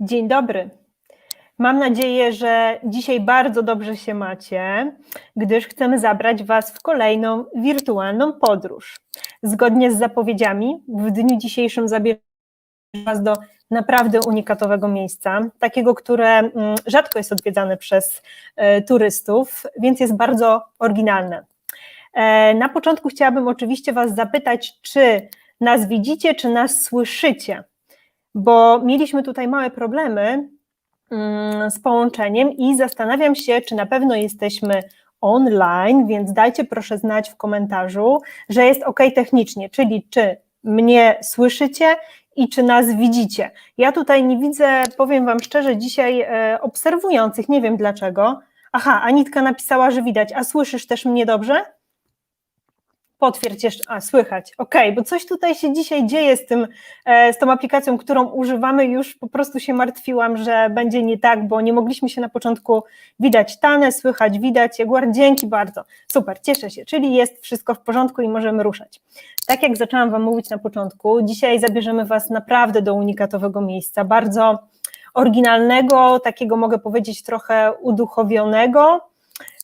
Dzień dobry. Mam nadzieję, że dzisiaj bardzo dobrze się macie, gdyż chcemy zabrać Was w kolejną wirtualną podróż. Zgodnie z zapowiedziami, w dniu dzisiejszym zabierzemy Was do naprawdę unikatowego miejsca, takiego, które rzadko jest odwiedzane przez turystów, więc jest bardzo oryginalne. Na początku chciałabym oczywiście Was zapytać, czy nas widzicie, czy nas słyszycie, bo mieliśmy tutaj małe problemy z połączeniem i zastanawiam się, czy na pewno jesteśmy online, więc dajcie proszę znać w komentarzu, że jest ok technicznie, czyli czy mnie słyszycie i czy nas widzicie. Ja tutaj nie widzę, powiem Wam szczerze, dzisiaj obserwujących, nie wiem dlaczego. Aha, Anitka napisała, że widać, a słyszysz też mnie dobrze? Potwierdź jeszcze, słychać, okej, bo coś tutaj się dzisiaj dzieje z tą aplikacją, którą używamy, już po prostu się martwiłam, że będzie nie tak, bo nie mogliśmy się na początku widać Tanę, słychać, widać Jaguar, dzięki bardzo, super, cieszę się, czyli jest wszystko w porządku i możemy ruszać. Tak jak zaczęłam Wam mówić na początku, dzisiaj zabierzemy Was naprawdę do unikatowego miejsca, bardzo oryginalnego, takiego mogę powiedzieć trochę uduchowionego,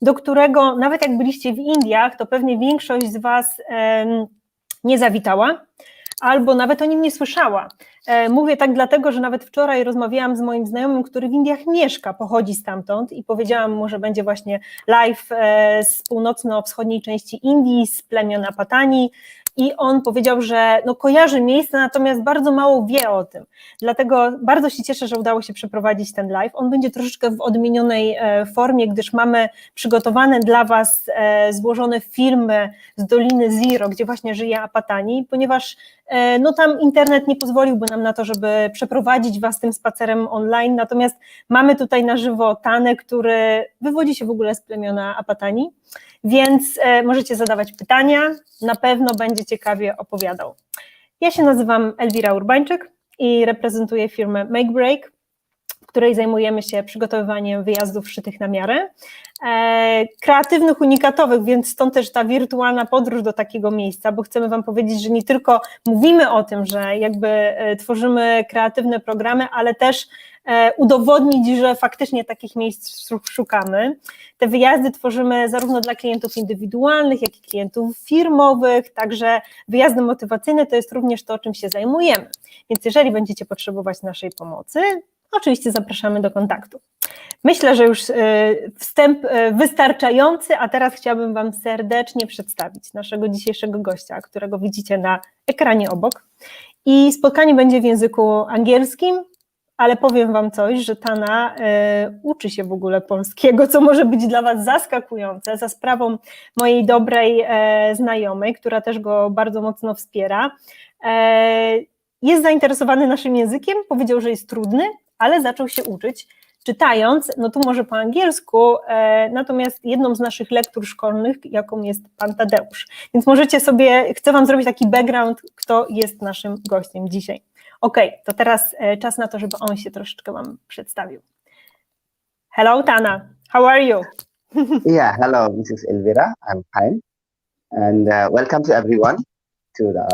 do którego nawet jak byliście w Indiach, to pewnie większość z Was nie zawitała, albo nawet o nim nie słyszała. Mówię tak dlatego, że nawet wczoraj rozmawiałam z moim znajomym, który w Indiach mieszka, pochodzi stamtąd i powiedziałam mu, że będzie właśnie live z północno-wschodniej części Indii, z plemion Apatani, i on powiedział, że no kojarzy miejsce, natomiast bardzo mało wie o tym. Dlatego bardzo się cieszę, że udało się przeprowadzić ten live. On będzie troszeczkę w odmienionej formie, gdyż mamy przygotowane dla Was złożone filmy z Doliny Ziro, gdzie właśnie żyje Apatani, ponieważ no tam internet nie pozwoliłby nam na to, żeby przeprowadzić Was tym spacerem online, natomiast mamy tutaj na żywo Tanę, który wywodzi się w ogóle z plemiona Apatani, więc możecie zadawać pytania, na pewno będzie ciekawie opowiadał. Ja się nazywam Elwira Urbańczyk i reprezentuję firmę Make Break, w której zajmujemy się przygotowywaniem wyjazdów szytych na miarę, kreatywnych, unikatowych, więc stąd też ta wirtualna podróż do takiego miejsca, bo chcemy Wam powiedzieć, że nie tylko mówimy o tym, że jakby tworzymy kreatywne programy, ale też udowodnić, że faktycznie takich miejsc szukamy. Te wyjazdy tworzymy zarówno dla klientów indywidualnych, jak i klientów firmowych, także wyjazdy motywacyjne to jest również to, czym się zajmujemy. Więc jeżeli będziecie potrzebować naszej pomocy, oczywiście zapraszamy do kontaktu. Myślę, że już wstęp wystarczający, a teraz chciałabym Wam serdecznie przedstawić naszego dzisiejszego gościa, którego widzicie na ekranie obok. I spotkanie będzie w języku angielskim, ale powiem Wam coś, że Tana uczy się w ogóle polskiego, co może być dla Was zaskakujące, za sprawą mojej dobrej znajomej, która też go bardzo mocno wspiera. Jest zainteresowany naszym językiem, powiedział, że jest trudny, ale zaczął się uczyć, czytając, no tu może po angielsku, natomiast jedną z naszych lektur szkolnych, jaką jest Pan Tadeusz. Więc możecie sobie, chcę Wam zrobić taki background, kto jest naszym gościem dzisiaj. Okej, to teraz czas na to, żeby on się troszeczkę Wam przedstawił. Hello Tana, how are you? Yeah, hello, this is Elvira, I'm fine. And welcome to everyone to the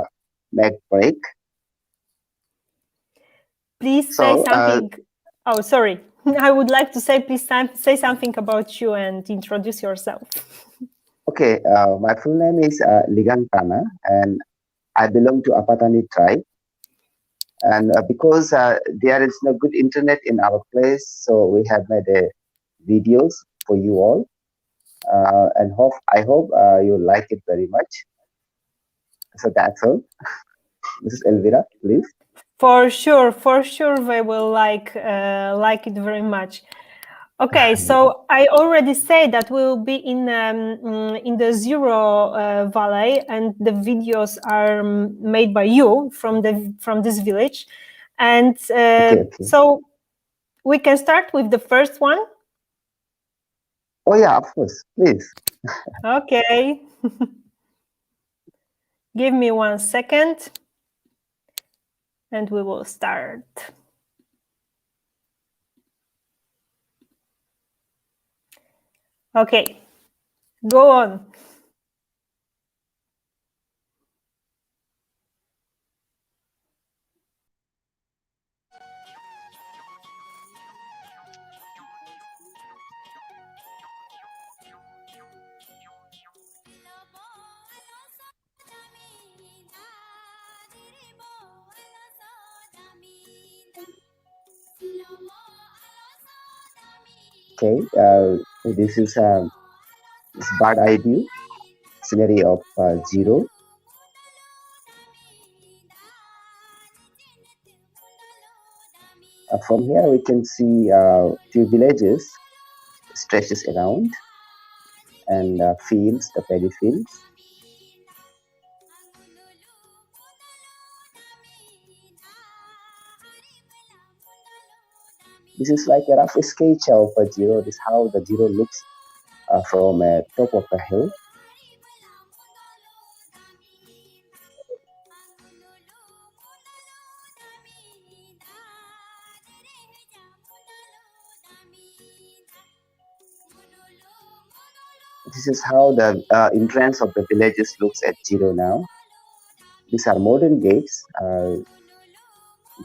Make Break. Please say something. Oh, sorry. I would like to say, please say something about you and introduce yourself. Okay, my full name is Ligang Tana, and I belong to Apatani tribe. And because there is no good internet in our place, so we have made videos for you all. And I hope you like it very much. So that's all. This is Elvira, please. For sure, they will like it very much. Okay, so I already said that we'll be in the Ziro Valley, and the videos are made by you from this village, and Okay. So we can start with the first one. Oh yeah, of course, please. Okay. Give me 1 second, and we will start. Okay, go on. Okay, this is this bird eye view scenery of Ziro. From here we can see few villages stretches around and fields, the paddy fields. This is like a rough sketch of Ziro. This is how the Ziro looks from top of the hill. This is how the entrance of the villages looks at Ziro now. These are modern gates,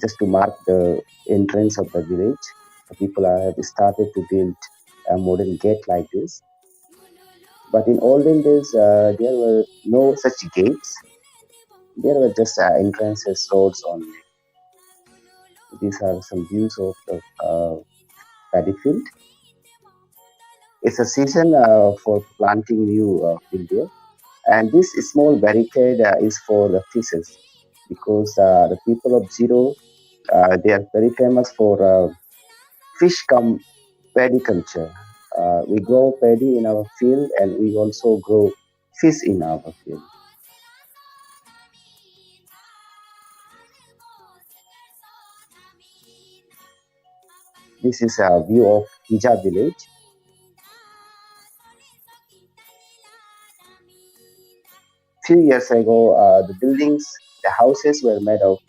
just to mark the entrance of the village. The people have started to build a modern gate like this. But in olden days, there were no such gates. There were just entrances, roads only. These are some views of the paddy field. It's a season for planting new field there. And this small barricade is for the fishes, because the people of Ziro, they are very famous for fish cum paddy culture. We grow paddy in our field, and we also grow fish in our field. This is a view of Hija village. Few years ago, the buildings, the houses were made of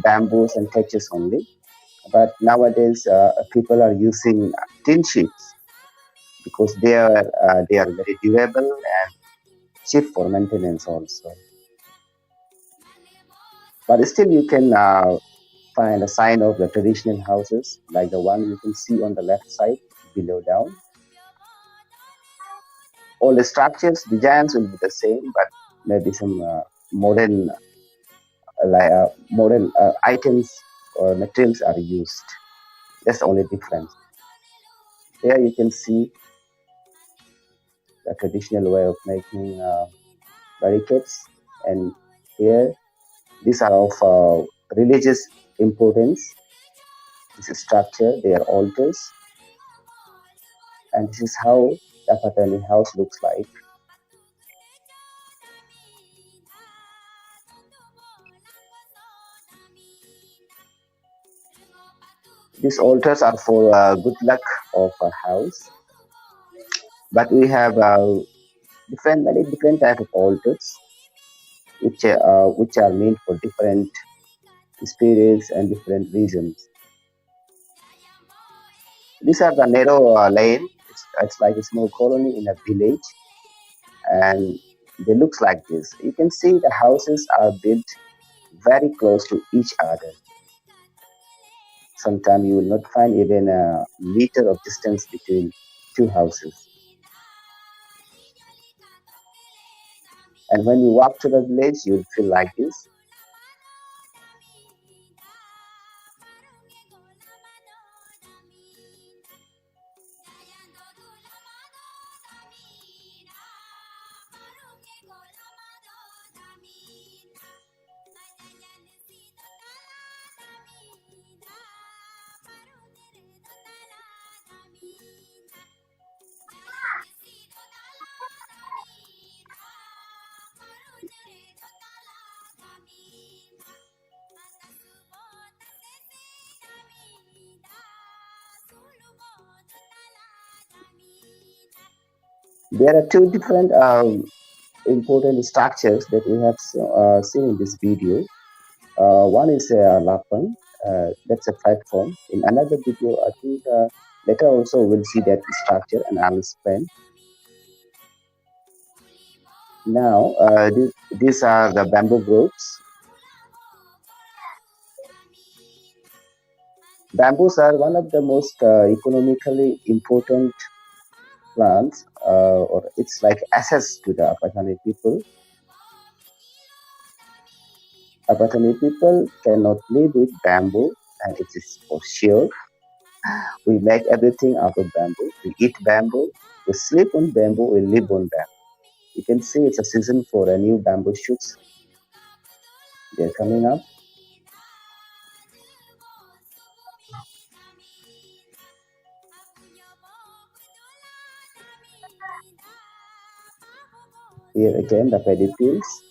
bamboos and thatches only. But nowadays, people are using tin sheets because they are very durable and cheap for maintenance also. But still, you can find a sign of the traditional houses, like the one you can see on the left side, below down. All the structures, designs will be the same, but maybe some modern items or materials are used. That's the only difference. Here you can see the traditional way of making barricades, and here these are of religious importance. This is structure, they are altars, and this is how the Apatani house looks like. These altars are for good luck of a house, but we have many different type of altars, which are meant for different spirits and different reasons. These are the narrow lane. It's like a small colony in a village, and they looks like this. You can see the houses are built very close to each other. Sometimes you will not find even a meter of distance between two houses. And when you walk to the village, you'll feel like this. There are two different important structures that we have seen in this video. One is a lapang, that's a platform. In another video, I think later also we'll see that structure, and I'll explain. Now, these are the bamboo groves. Bamboos are one of the most economically important plants, or it's like assets to the Apatani people. Apatani people cannot live with bamboo, and it is for sure. We make everything out of bamboo. We eat bamboo. We sleep on bamboo. We live on bamboo. You can see it's a season for a new bamboo shoots. They're coming up. Here again, the paddy fields.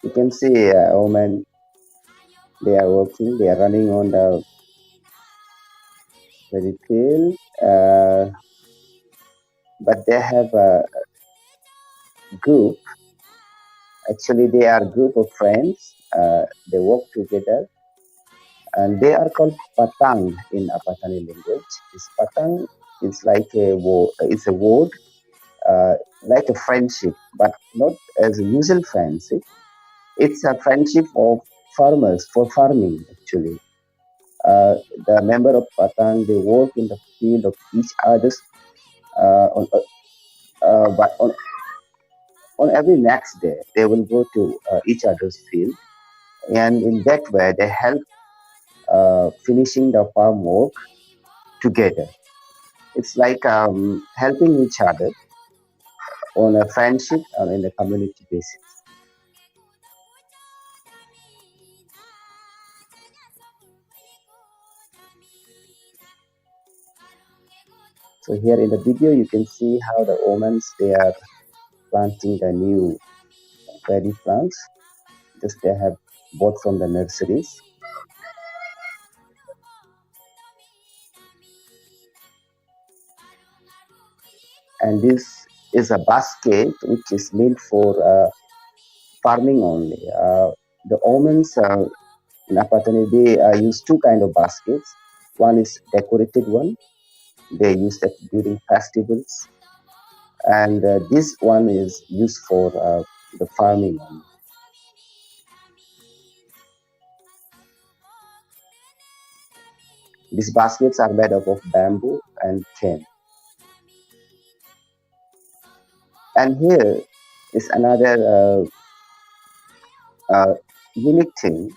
You can see women, they are working, they are running on the paddy field, but they have a group. Actually, they are a group of friends. They work together, and they are called patang in Apatani language. This patang is like it's a word like a friendship, but not as a usual friendship. It's a friendship of farmers for farming, actually. The member of Patang, they work in the field of each other's but on every next day, they will go to each other's field. And in that way, they help finishing the farm work together. It's like helping each other on a friendship and in a community basis. So here in the video, you can see how the women, they are planting the new paddy plants. Just they have bought from the nurseries. And this is a basket which is meant for farming only. The women in Apatani, they use two kind of baskets. One is decorated one. They use that during festivals. And this one is used for the farming only. These baskets are made up of bamboo and cane. And here is another unique thing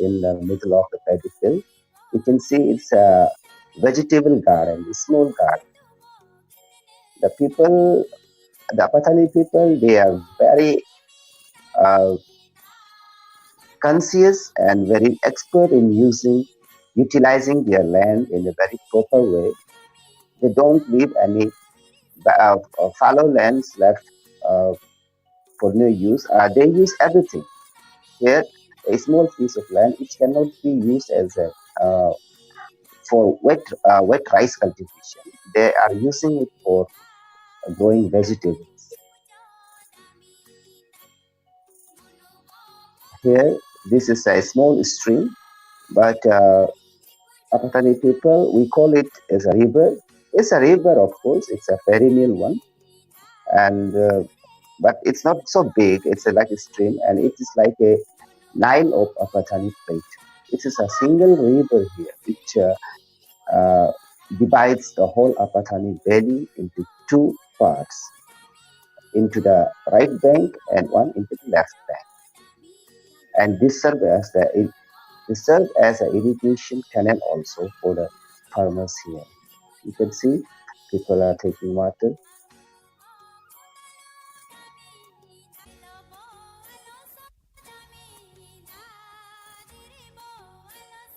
in the middle of the paddy field. You can see it's a vegetable garden, a small garden. The people, the Apatani people, they are very conscious and very expert in utilizing their land in a very proper way. They don't leave any fallow lands left for no use. They use everything. Here, a small piece of land which cannot be used as a for wet rice cultivation. They are using it for growing vegetables. Here, this is a small stream, but Apatani people, we call it as a river. It's a river, of course. It's a perennial one, and but it's not so big. It's like a stream, and it is like a Nile of Apatani plate. It is a single river here, which divides the whole Apatani Valley into two parts, into the right bank and one into the left bank. And this serves as an irrigation canal also for the farmers here. You can see people are taking water.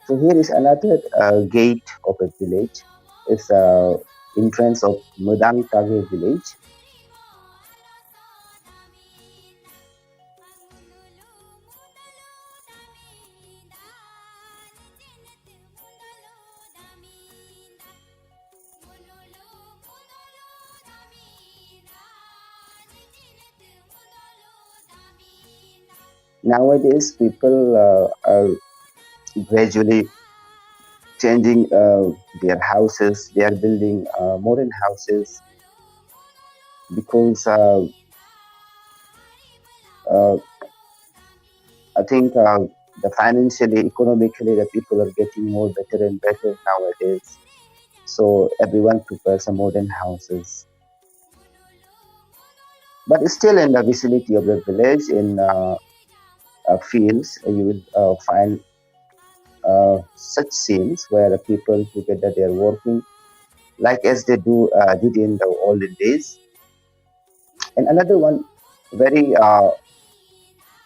So here is another gate of a village. It's the entrance of Mudang Tage village. Nowadays, people are gradually changing their houses. They are building modern houses because I think the financially, economically, the people are getting more better and better nowadays. So everyone prefers some modern houses. But still in the vicinity of the village, in fields, you will find such scenes where the people together they are working, like as they did in the olden days. And another one very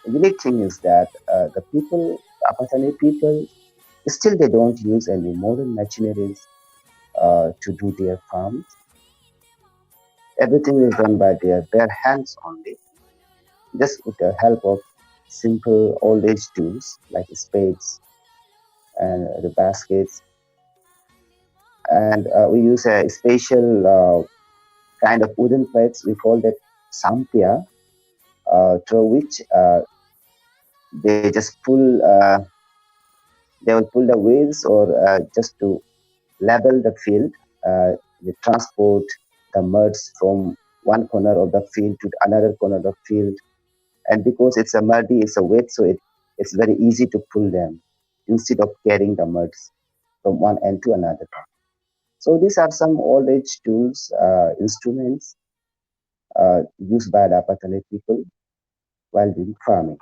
unique thing is that the people, Apatani people, still they don't use any modern machineries to do their farms. Everything is done by their bare hands only, just with the help of simple old age tools like spades and the baskets. And we use a special kind of wooden plates. We call that sampia, through which they just pull. They will pull the wheels, or just to level the field. They transport the muds from one corner of the field to another corner of the field. And because it's a muddy, it's a wet, so it's very easy to pull them instead of carrying the muds from one end to another. So these are some old age tools, instruments used by the Apatani people while doing farming.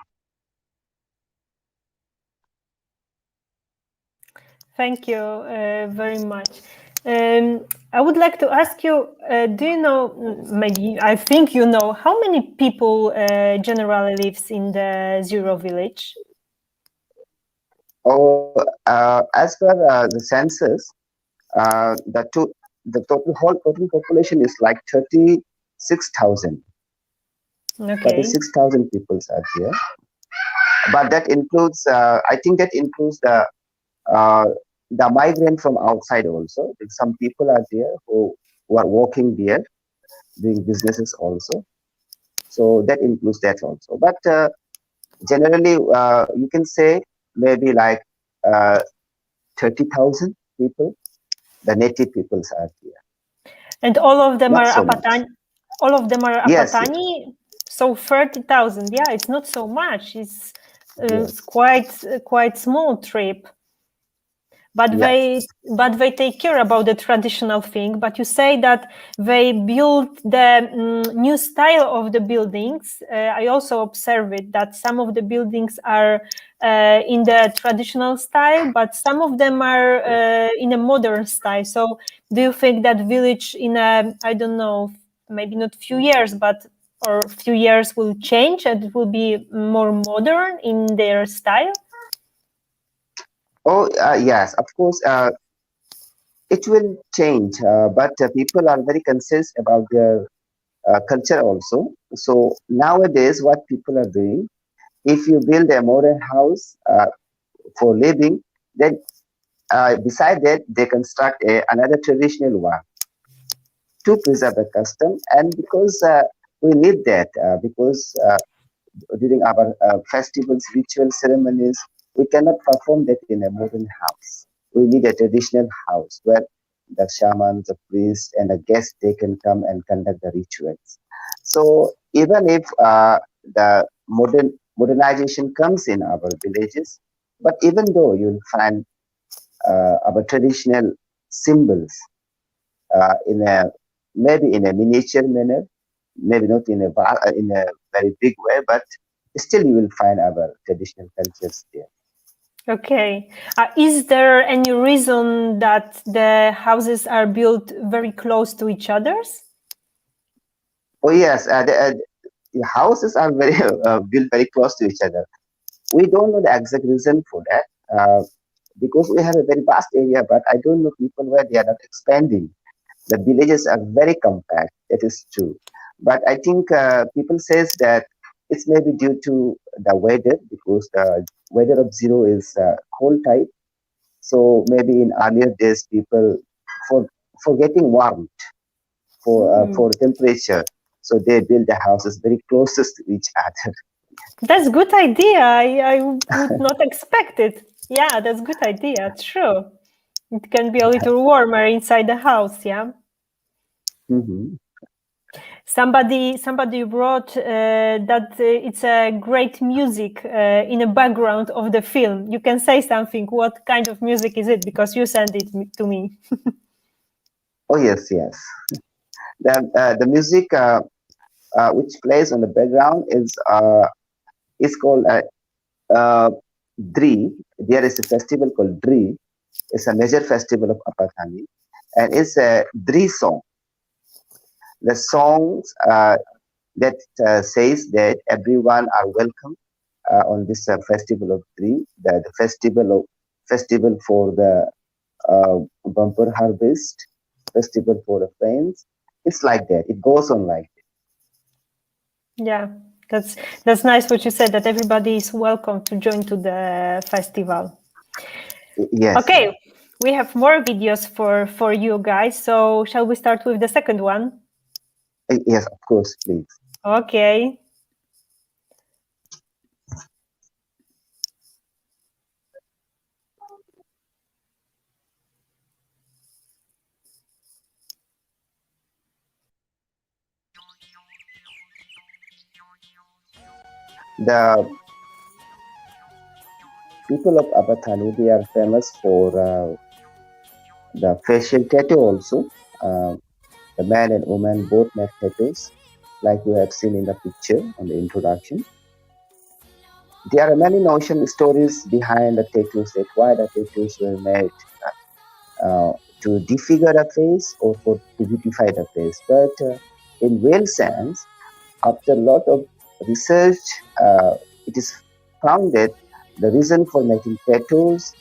Thank you very much. I would like to ask you, do you know, maybe, I think you know, how many people generally lives in the Ziro village? Oh, as per the census, the total population is like 36,000. Okay. 36,000 people are here. But that includes, I think that includes the migrant from outside also. Some people are there who are working there, doing businesses also. So that includes that also. But generally, you can say maybe like 30,000 people, the native peoples are here. And all of them Not are so Apatani? much. All of them are Yes, Apatani? Yes. So 30,000, yeah, it's not so much. It's Yes. quite small trip. But Yes. they take care about the traditional thing. But you say that they build the new style of the buildings. I also observed that some of the buildings are in the traditional style, but some of them are in a modern style. So do you think that village in a, I don't know, maybe not few years, but or few years will change and it will be more modern in their style? Oh, yes, of course, it will change, but people are very conscious about their culture also. So nowadays, what people are doing, if you build a modern house for living, then beside that, they construct another traditional one to preserve the custom. And because we need that, because during our festivals, ritual ceremonies, we cannot perform that in a modern house. We need a traditional house where the shamans, the priests, and the guests, they can come and conduct the rituals. So even if the modernization comes in our villages, but even though you'll find our traditional symbols in a maybe in a miniature manner, maybe not in a very big way, but still you will find our traditional cultures there. Okay. Is there any reason that the houses are built very close to each other's? Oh yes, the houses are very built very close to each other. We don't know the exact reason for that because we have a very vast area, but I don't know people where they are not expanding. The villages are very compact. That is true, but I think people says that it's maybe due to the weather because the weather of Ziro is cold type. So maybe in earlier days, people for getting warmth, for temperature, so they build the houses very closest to each other. That's good idea. I would not expect it. Yeah, that's good idea. True. It can be a little warmer inside the house. Yeah. Mm-hmm. Somebody wrote that it's a great music in the background of the film. You can say something. What kind of music is it? Because you sent it to me. Oh yes, yes. The music which plays on the background is called Dri. There is a festival called Dri. It's a major festival of Apatani, and it's a Dri song. The songs that says that everyone are welcome on this festival of Dri, the festival for the bumper harvest, festival for the friends. It's like that. It goes on like that. Yeah, that's nice what you said, that everybody is welcome to join to the festival. Yes. Okay, we have more videos for you guys. So shall we start with the second one? Yes, of course, please. Okay. The people of Apatani, they are famous for the facial tattoo also. The man and woman both make tattoos, like you have seen in the picture on the introduction. There are many notion stories behind the tattoos, that why the tattoos were made to disfigure the face or to beautify the face. But in real sense, after a lot of research, it is found that the reason for making tattoos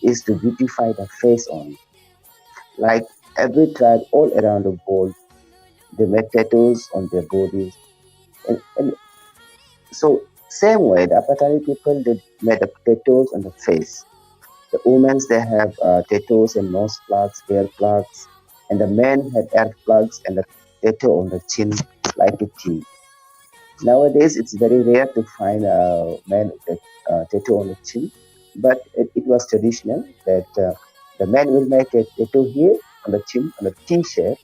is to beautify the face only. Like every tribe all around the world, they make tattoos on their bodies. And so same way, the Apatani people, they made the tattoos on the face. The women, they have tattoos and nose plugs, ear plugs, and the men had ear plugs and a tattoo on the chin, like a T. Nowadays, it's very rare to find a man with a tattoo on the chin, but it was traditional that the man will make a tattoo here on the chin, on the T shape,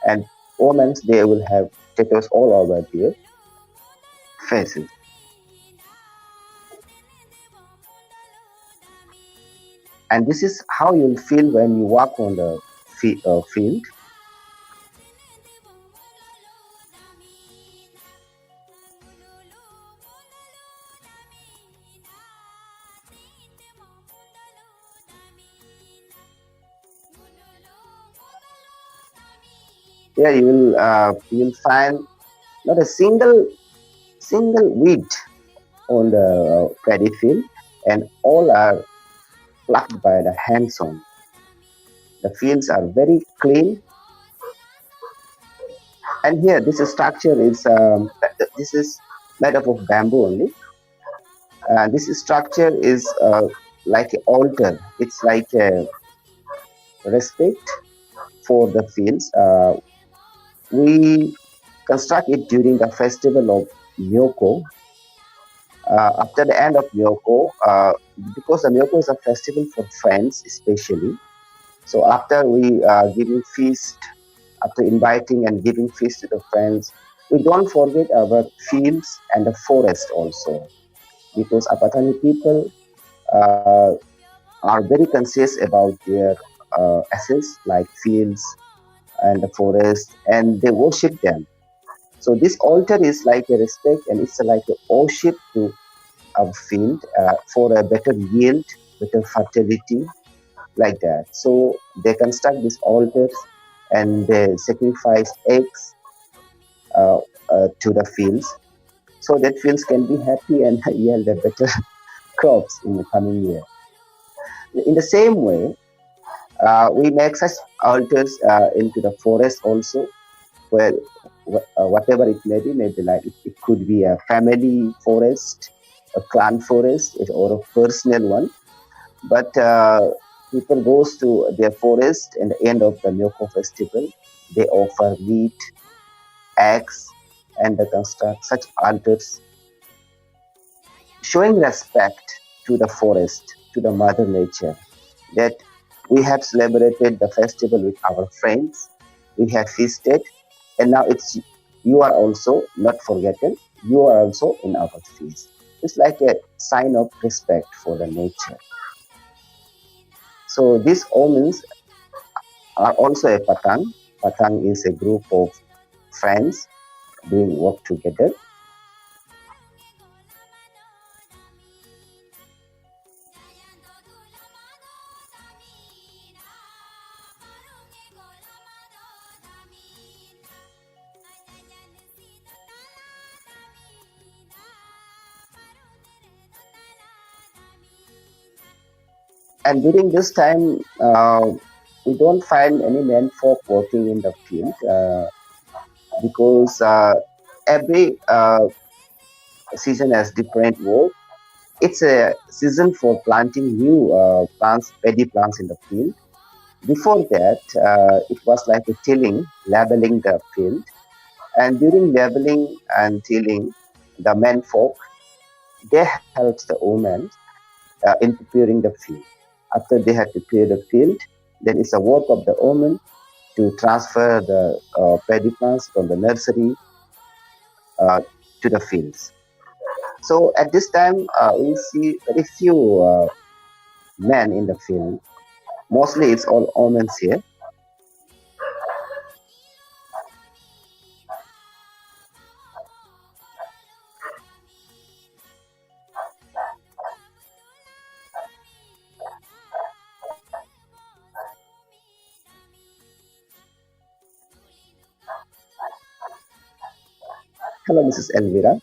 and women, they will have tattoos all over their faces. And this is how you'll feel when you walk on the field. Here you'll find not a single weed on the paddy field, and all are plucked by the hands on. The fields are very clean, and here this structure is this is made up of bamboo only. This structure is like an altar. It's like a respect for the fields. We construct it during the festival of Myoko. After the end of Myoko, because the Myoko is a festival for friends especially. So after we giving feast, after inviting and giving feast to the friends, we don't forget our fields and the forest also. Because Apatani people are very conscious about their assets like fields and the forest, and they worship them. So this altar is like a respect, and it's like a worship to our field for a better yield, better fertility, like that. So they construct these altars and they sacrifice eggs to the fields, so that fields can be happy and yield a better crops in the coming year. In the same way, we make such altars into the forest also, where whatever it may be like it could be a family forest, a clan forest, or a personal one. But people goes to their forest and the end of the Myoko festival. They offer meat, eggs, and they construct such altars, showing respect to the forest, to the mother nature, that we have celebrated the festival with our friends, we have feasted, and now you are also not forgotten, you are also in our feast. It's like a sign of respect for the nature. So these omens are also a patang. Patang is a group of friends doing work together. And during this time, we don't find any men folk working in the field because every season has different work. It's a season for planting new plants, paddy plants in the field. Before that, it was like a tilling, labeling the field. And during labeling and tilling, the men folk, they helped the women in preparing the field. After they had prepared the field, then it's the work of the woman to transfer the paddy plants from the nursery to the fields. So at this time, we see very few men in the field. Mostly it's all women here. Hello, Mrs. Elvira.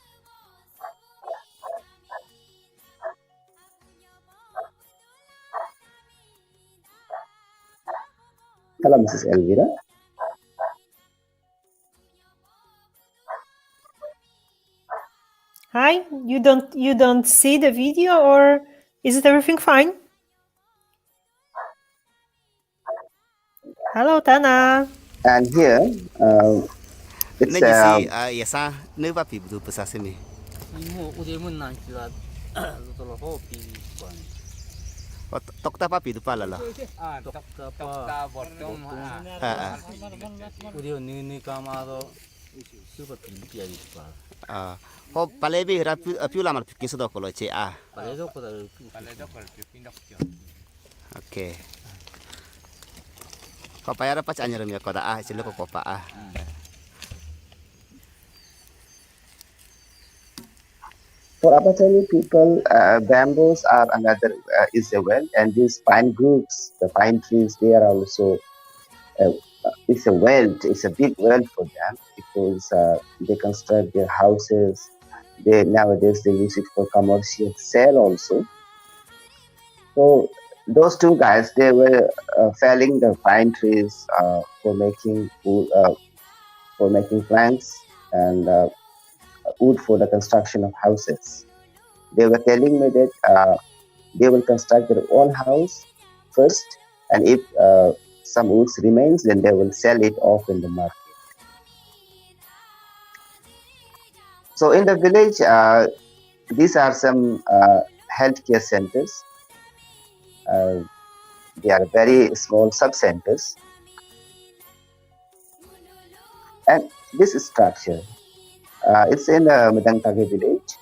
Hello, Mrs. Elvira. Hi, you don't see the video, or is it everything fine? Hello, Tana. And here, it's Nên gì ya sa nếu ba pi bu sa se mi. Imu udah menang juga, betul apa pi kuan. Tok ta pa pi du pa la la. Tok apa bottom udah ni kamado super pi ya itu pa. Ho pale bi ra piu la mar pi so do ko lo che a. Pale dok pi pindah. Okay. Ko pa ya ra pa cha nya mi ko da a che lo ko pa a. For Apatani people, bamboos are another is a wealth, and these pine groups, the pine trees, they are also it's a wealth. It's a big wealth for them because they construct their houses. Nowadays they use it for commercial sale also. So those two guys, they were felling the pine trees for making wood, for making planks and wood for the construction of houses. They were telling me that they will construct their own house first, and if some wood remains, then they will sell it off in the market. So in the village, these are some healthcare centers. They are very small sub-centers. And this structure, it's in Medangtage village.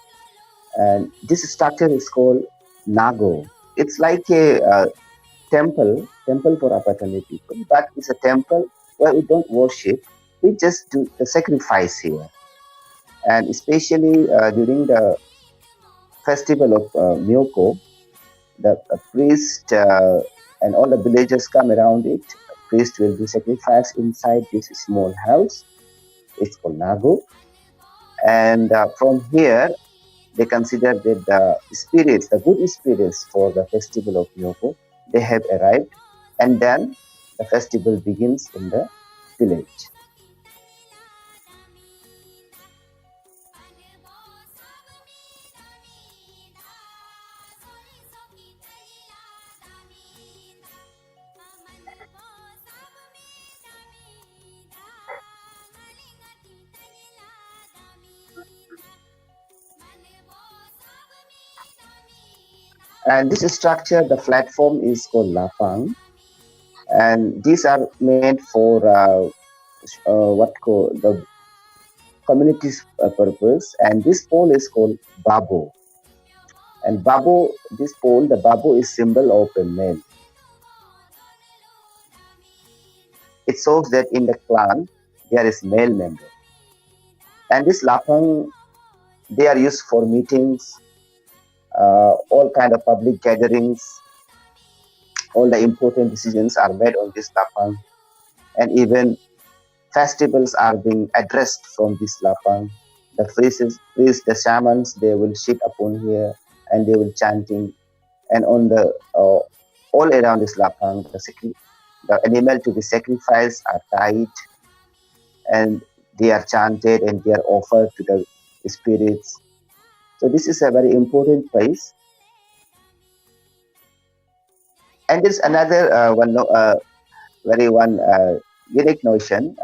And this structure is called Nago. It's like a temple for Apatani people, but it's a temple where we don't worship. We just do the sacrifice here. And especially during the festival of Myoko, the priest and all the villagers come around it. The priest will do sacrifice inside this small house. It's called Nago. And from here, they consider that the spirits, the good spirits for the festival of Myoko, they have arrived. And then the festival begins in the village. And this structure, the platform is called lapang, and these are made for what called the community's purpose. And this pole is called babo. And babo, this pole, the babo is symbol of a man. it shows that in the clan there is male member. And this lapang, they are used for meetings, all kind of public gatherings. All the important decisions are made on this lapang, and even festivals are being addressed from this lapang. The priests, the shamans, they will sit upon here and they will chanting, and on the all around this lapang, the animal to be sacrificed are tied, and they are chanted and they are offered to the spirits. So this is a very important place. And there's another unique notion.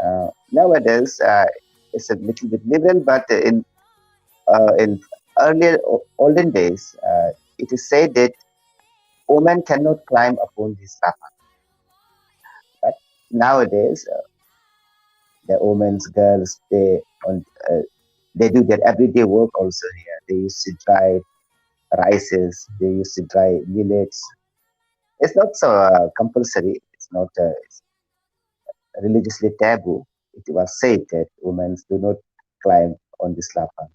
Nowadays, it's a little bit liberal, but in olden days, it is said that women cannot climb upon this lapang. But nowadays, the women's girls, they do their everyday work also here. They used to dry rices, they used to dry millets. It's not so compulsory. It's not it's religiously taboo. It was said that women do not climb on this lapang.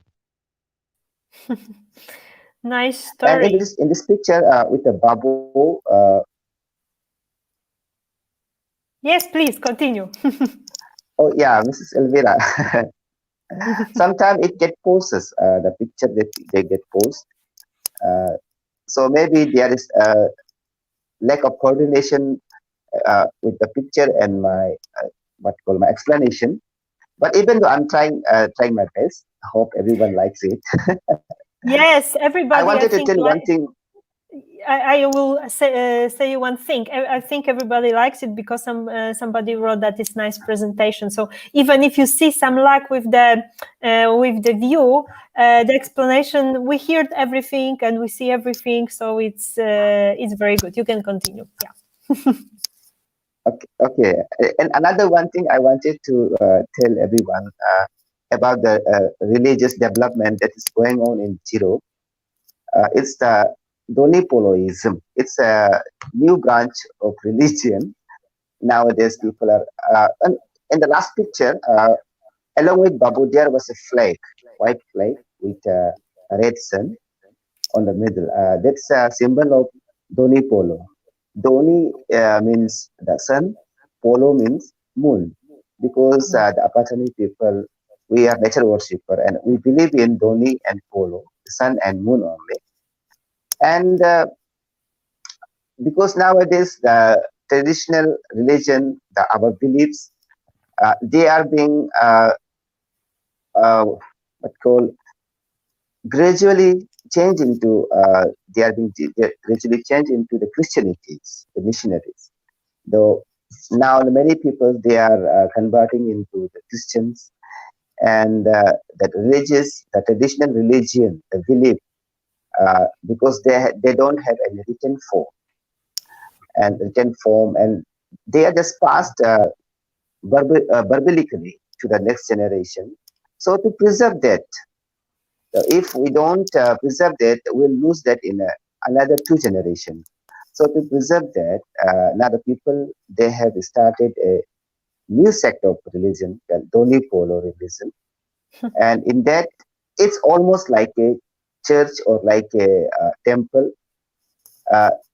Nice And story. in this picture with the babu, Yes, please continue. oh yeah, Mrs. Elvira. Sometimes it get poses, the picture that they get posed. So maybe there is a lack of coordination with the picture and my my explanation. But even though I'm trying my best, I hope everyone likes it. Yes, everybody. I wanted to tell you one thing. I will say one thing. I think everybody likes it because somebody wrote that it's nice presentation. So even if you see some lack with the view, the explanation, we heard everything and we see everything. So it's very good. You can continue. Yeah. Okay. And another one thing I wanted to tell everyone about the religious development that is going on in Ziro. It's the Donipoloism. It's a new branch of religion. Nowadays, people are. And in the last picture, along with Babu, there was a flag, white flag with a red sun on the middle. That's a symbol of Donipolo. Doni means the sun, Polo means moon. Because the Apatani people, we are nature worshipper, and we believe in Doni and Polo, the sun and moon only. And because nowadays the traditional religion, our beliefs, they are being gradually changed into gradually changed into the Christianities, the missionaries. Though now many people, they are converting into the Christians, and the traditional religion, the belief, because they don't have any written form, and they are just passed verbalically to the next generation. So to preserve that, if we don't preserve that, we'll lose that in another 2 generations. So to preserve that, now the people, they have started a new sect of religion called Donipolo religion, and in that, it's almost like a church or like a temple.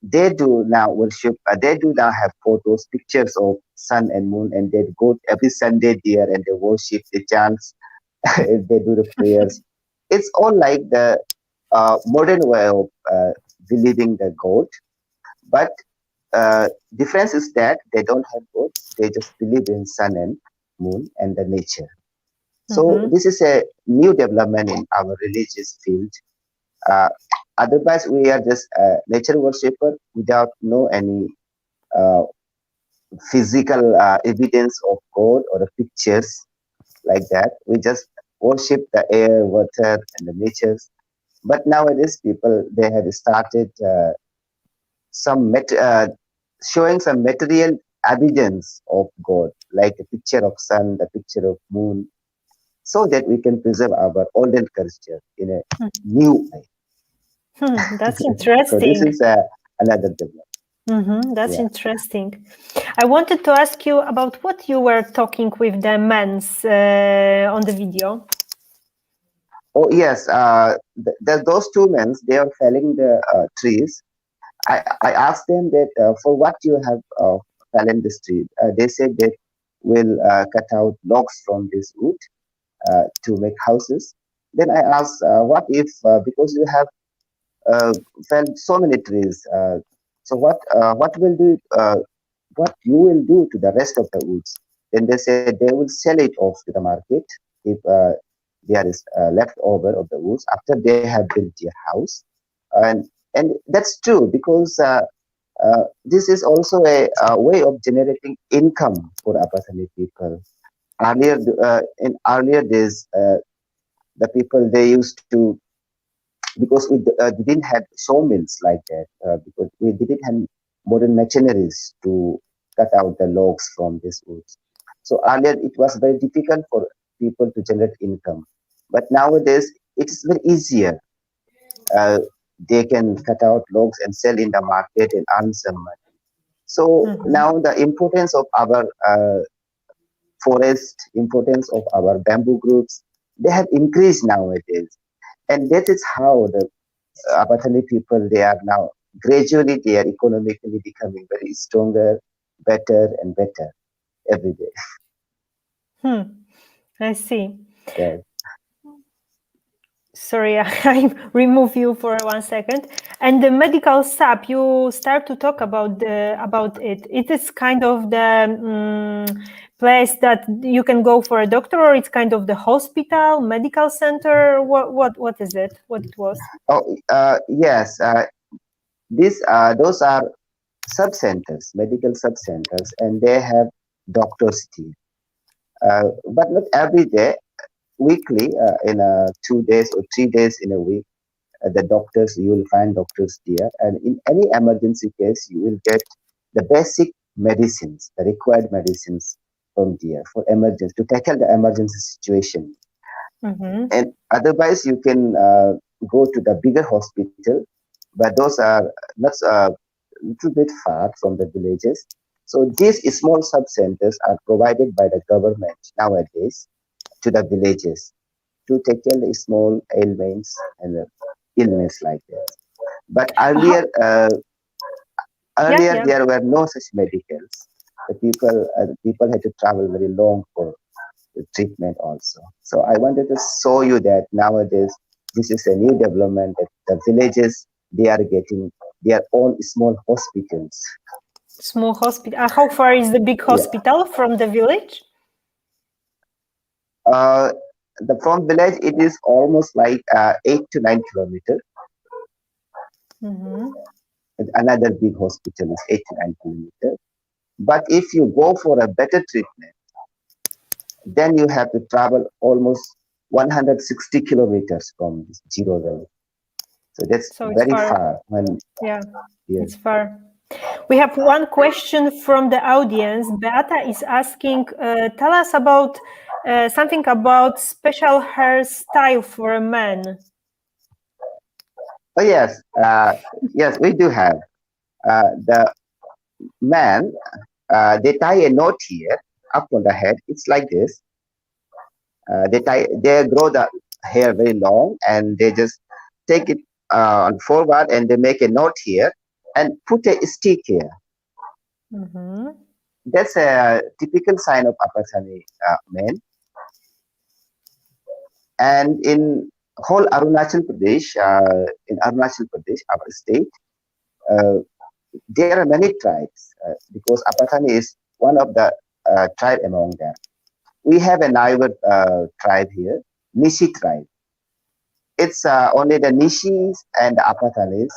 They do now worship. They do now have photos, pictures of sun and moon, and they go every Sunday there and they worship, they chant, they do the prayers. It's all like the modern way of believing the God, but difference is that they don't have God. They just believe in sun and moon and the nature. So this is a new development in our religious field. Otherwise, we are just nature worshipper without any physical evidence of God or the pictures like that. We just worship the air, water, and the natures. But nowadays, people, they have started showing some material evidence of God, like a picture of sun, the picture of moon, so that we can preserve our olden culture in a new way. That's interesting. So this is another development. That's Yeah. interesting. I wanted to ask you about what you were talking with the men on the video. Oh yes, those two men, they are felling the trees. I asked them that for what you have fallen this tree. They said that we'll cut out logs from this wood to make houses. Then I asked, what if because you have felled so many trees, so what will do? What you will do to the rest of the woods? Then they said they will sell it off to the market if there is leftover of the woods after they have built their house, and that's true because this is also a way of generating income for Apatani people. In earlier days, the people they used to, because we didn't have sawmills like that, because we didn't have modern machineries to cut out the logs from these woods. So earlier it was very difficult for people to generate income, but nowadays it is very easier. They can cut out logs and sell in the market and earn some money. So now the importance of our forest, importance of our bamboo groups, they have increased nowadays. And that is how the Apatani people, they are now gradually, they are economically becoming very stronger, better and better every day. I see. Yeah. Sorry, I remove you for 1 second. And the medical sap, you start to talk about it. It is kind of the place that you can go for a doctor, or it's kind of the hospital, medical center. What is it? What it was? Oh, yes. Those are sub-centers, medical sub-centers, and they have doctors here. But not every day. Weekly, in 2 days or 3 days in a week, the doctors, you will find doctors there, and in any emergency case you will get the basic medicines, the required medicines from there for emergency, to tackle the emergency situation. And otherwise you can go to the bigger hospital, but those are not a little bit far from the villages. So these small sub-centers are provided by the government nowadays to the villages to tackle the small ailments and illness like that. But earlier, there were no such medicals. The people had to travel very long for the treatment also. So I wanted to show you that nowadays this is a new development, that the villages, they are getting their own small hospitals. Small hospital. How far is the big hospital from the village? From village, it is almost like 8 to 9 kilometers. Another big hospital is 8 to 9 kilometers. But if you go for a better treatment, then you have to travel almost 160 kilometers from this Ziro Valley. So that's very far. It's far. We have one question from the audience. Beata is asking, tell us about something about special hairstyle for a man. Oh yes, yes, we do have. The man, they tie a knot here up on the head. It's like this. They grow the hair very long, and they just take it on forward, and they make a knot here and put a stick here. That's a typical sign of Apatani men. And in whole Arunachal Pradesh, our state, there are many tribes because Apatani is one of the tribe among them. We have a neighbor tribe here, Nishi tribe. It's only the Nishis and the Apatanis.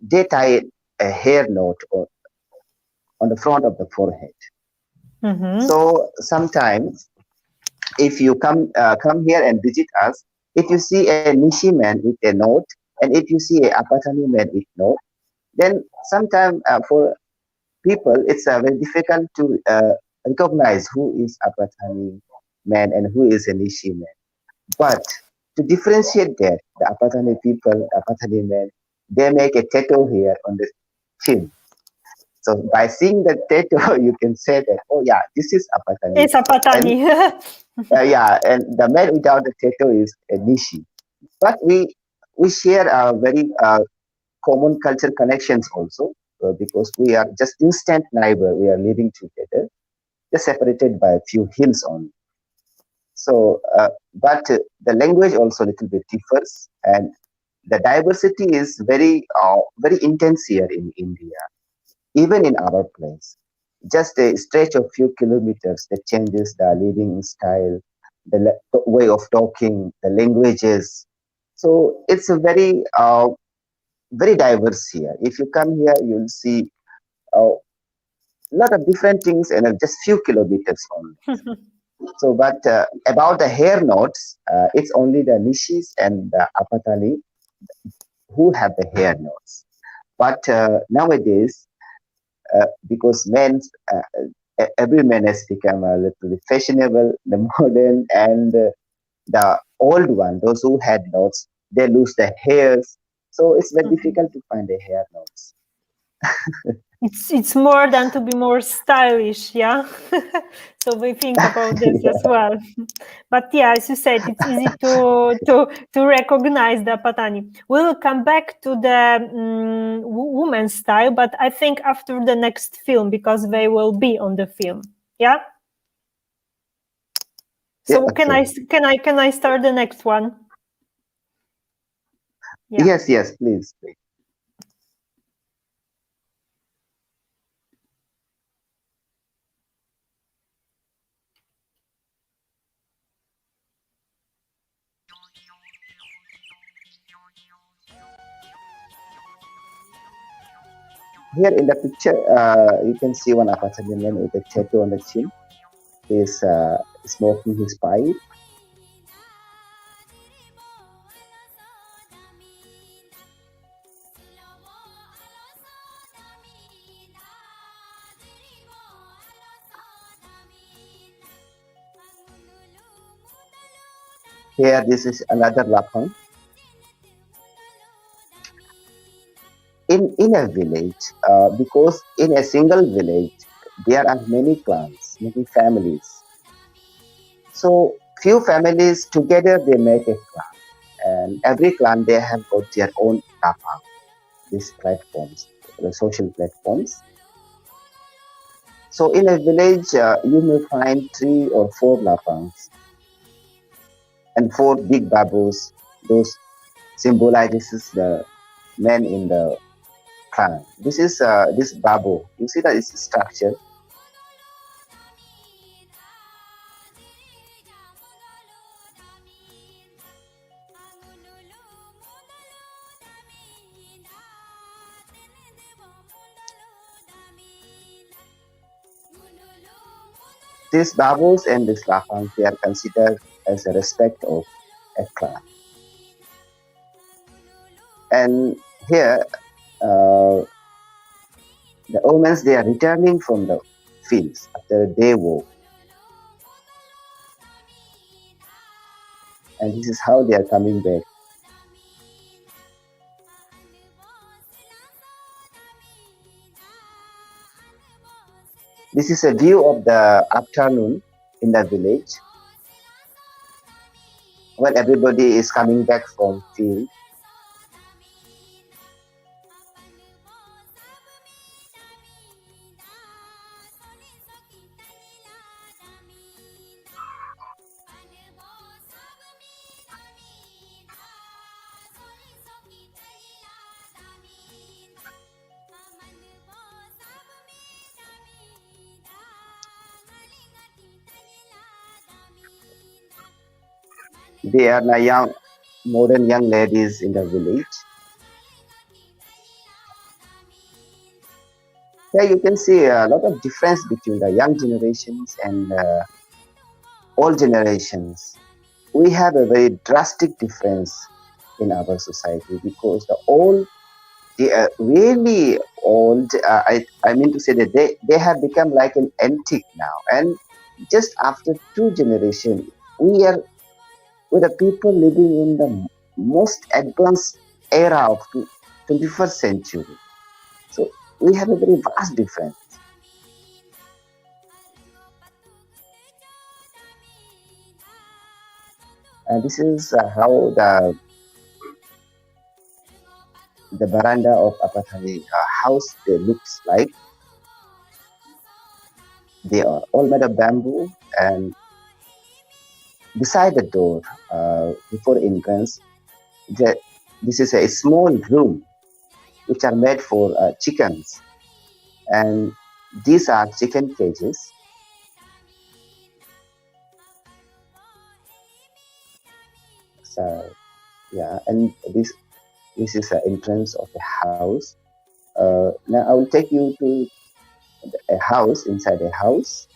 They tie a hair knot on the front of the forehead. So sometimes, if you come here and visit us, if you see a Nishi man with a knot, and if you see a Apatani man with knot, then sometimes for people it's very difficult to recognize who is Apatani man and who is a Nishi man. But to differentiate that, the Apatani people, Apatani men, they make a tattoo here on the chin. So by seeing the tattoo, you can say that, oh yeah, this is Apatani. It's Apatani. Yeah, and the man without the tattoo is a Nishi. But we share very common culture connections also, because we are just instant neighbor. We are living together, just separated by a few hills only. So, but the language also a little bit differs, and the diversity is very intense here in India, even in our place. Just a stretch of few kilometers that changes the living style, the way of talking, the languages. So it's a very diverse here. If you come here, you'll see a lot of different things in just few kilometers only. So, but about the hair knots, it's only the Nishis and the Apatani who have the hair knots. But nowadays, because every man has become a little bit fashionable, the modern, and the old one, those who had knots, they lose their hairs. So it's very difficult to find the hair knots. It's more than to be more stylish, yeah. So we think about this as well. But yeah, as you said, it's easy to recognize the Apatani. We'll come back to the women's style, but I think after the next film, because they will be on the film. Yeah. So Yeah, okay. can I start the next one? Yeah. Yes, please. Here in the picture, you can see one Apatani man with a tattoo on the chin. He is smoking his pipe. Here, this is another lapang. In a village, because in a single village, there are many clans, many families. So few families together, they make a clan. And every clan, they have got their own lapang, these platforms, the social platforms. So in a village, you may find 3 or 4 lapangs and 4 big babus. Those symbolizes the men in the clan. This is this babu. You see that it's structure. These babus and these lapangs, they are considered as a respect of a clan. And here, the women, they are returning from the fields after a day walk. And this is how they are coming back. This is a view of the afternoon in the village when everybody is coming back from field. They are now modern young ladies in the village. Here you can see a lot of difference between the young generations and old generations. We have a very drastic difference in our society because the old, they are really old. I mean to say that they have become like an antique now. And just after 2 generations, we are with the people living in the most advanced era of 21st century. So we have a very vast difference. And this is how the veranda of Apatani house looks like. They are all made of bamboo, and beside the door, before entrance, this is a small room which are made for chickens, and these are chicken cages. So yeah, and this is the entrance of the house. Now I will take you to a house, inside a house,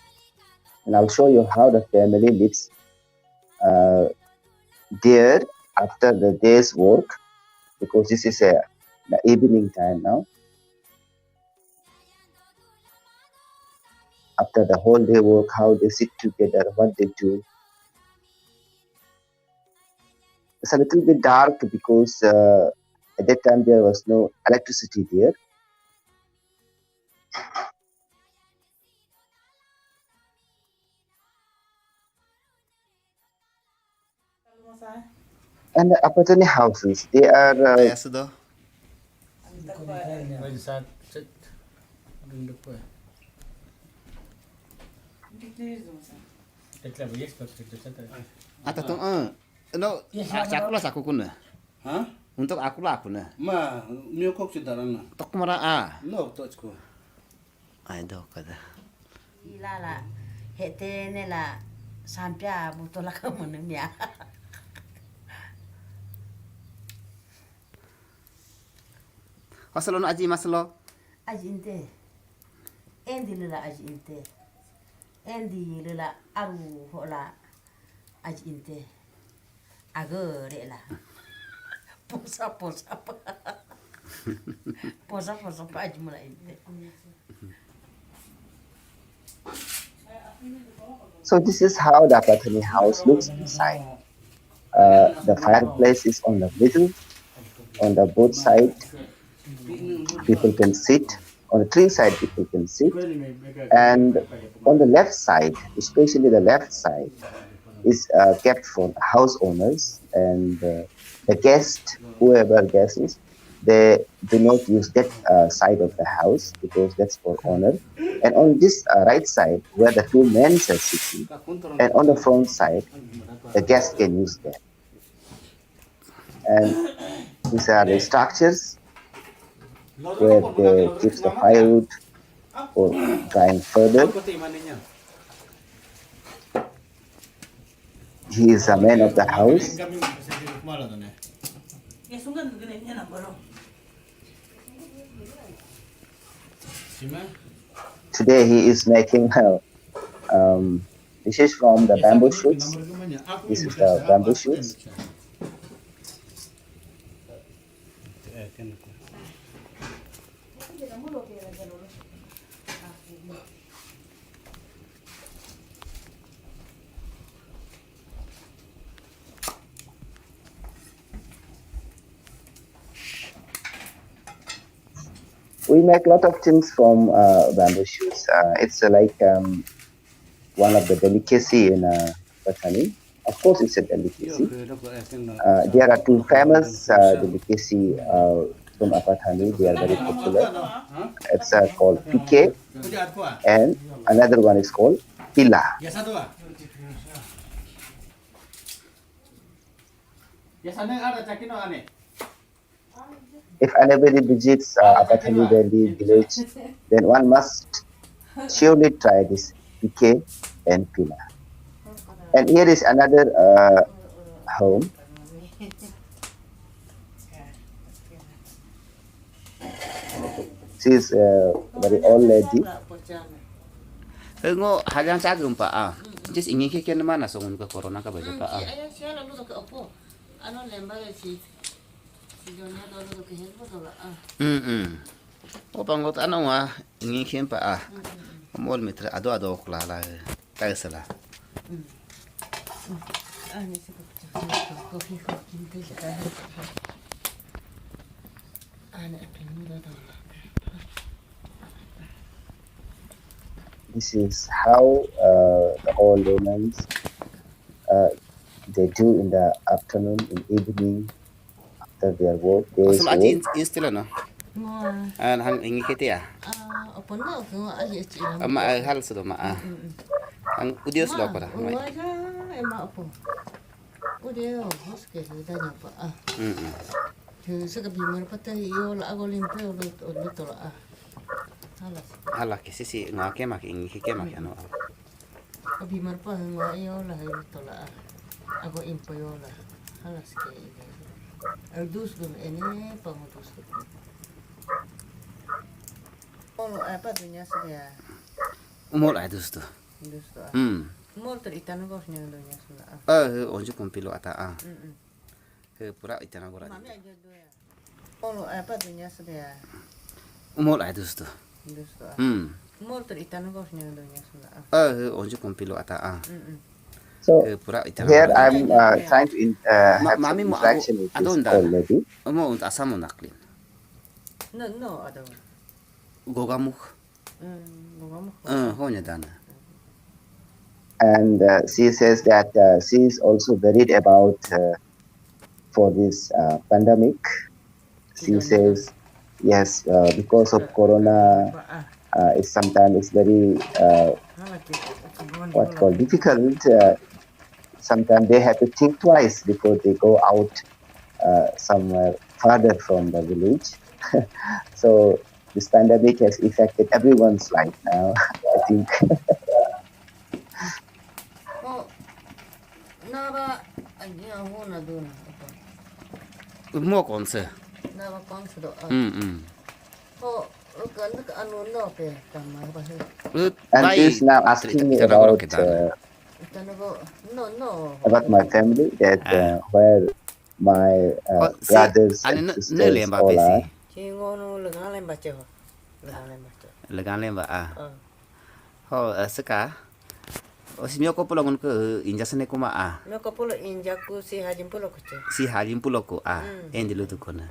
and I'll show you how the family lives there after the day's work, because this is the evening time now. After the whole day work, how they sit together, what they do. It's a little bit dark because at that time there was no electricity there. And the Apatani houses, they are Ayah sudah. Bây giờ chết đừng được quên. Teď là với expert thì chết rồi. Tung no aku lah saku kuna. Hah? Untuk aku lah kuna. Ma, mio kok sidaran. Tok mara No, tochko. Ai do kada. Ilala hete nela sampia butola kamu mia. Masalo no aji masalo. Aji inte. Endi lila aji inte. Endi lila aru hola aji inte. Agore la. Posa posa pa aji mula inte. So this is how the Apatani house looks inside. The fireplace is on the middle. On the both side, people can sit. On the three side, people can sit. And on the left side, especially the left side, is kept for the house owners and the guest, whoever guest is. They do not use that side of the house because that's for honor. And on this right side, where the two men are sitting, and on the front side, the guest can use that. And these are the structures where they keep the firewood for drying further. He is a man of the house. Today he is making this is from the bamboo shoots. This is the bamboo shoots. We make a lot of things from bamboo shoots. It's like one of the delicacy in Apatani. Of course, it's a delicacy. There are two famous delicacy from Apatani. They are very popular. It's called pique, and another one is called pila. If anybody visits Apatani Valley village, then one must surely try this pique and pila. And here is another home. She is a very old lady. Ngo hagang sagum pa Just ingin kikian mana songun ke corona ka baja pa Ano lembar si Jonya dolo ke hen botola O pangot ano ingin kian pa Mol mitra ado klala kaya sala. Ani se kopi kinte ja. Ana apelmuda dolo. this is how the old Romans they do in the afternoon, in evening, after their work, days Osum aji work. instila no. Mo Hang ingi kete ya. opon na ko aje ci la. Ma hal sudo ma. Hang udios lo ko da. Ma ja ema opo. Udah hoske danya pa. Saka bimar pata yo la ago limpe o lo la. Halas. Hala ke sisi ngake mak ingi ke mak ano. Bimar pa nga yo la to la. Ago impo yo la. Halas ke. Dus dun ene pangutus. Oh, apa dunia sudah. Umol ay dus to. Dus to. Mol ter itan ko nya dunia sudah. Onju kumpilo ata pura itana gora. Mami aja do ya. Oh, apa dunia sudah. Umol ay dus to. Dus to. Mol ter itan ko nya dunia sudah. Onju kumpilo ata So pura itana. here I'm trying to have some interaction with this old lady. Mo unt asamo naklin. No, ada. Gogamuk. Gogamuk. Honya dana. And she says that she is also worried about for this pandemic. She says yes, because of corona, it's sometimes very what's called difficult. Sometimes they have to think twice before they go out somewhere farther from the village. So this pandemic has affected everyone's life now, I think. Naba aja hona duna. Mo konse. Naba konse do. Oh, kan anu no pe tama ba he. And she's now asking me about my family, that where my brothers and sisters all are. Chingono legal baca. Legal ba Ho seka. Si mio ko pulo ngun ke inja sene ko ma Mio ko pulo inja ku si hajim pulo ko che. Si hajim pulo ko endilu tu kona.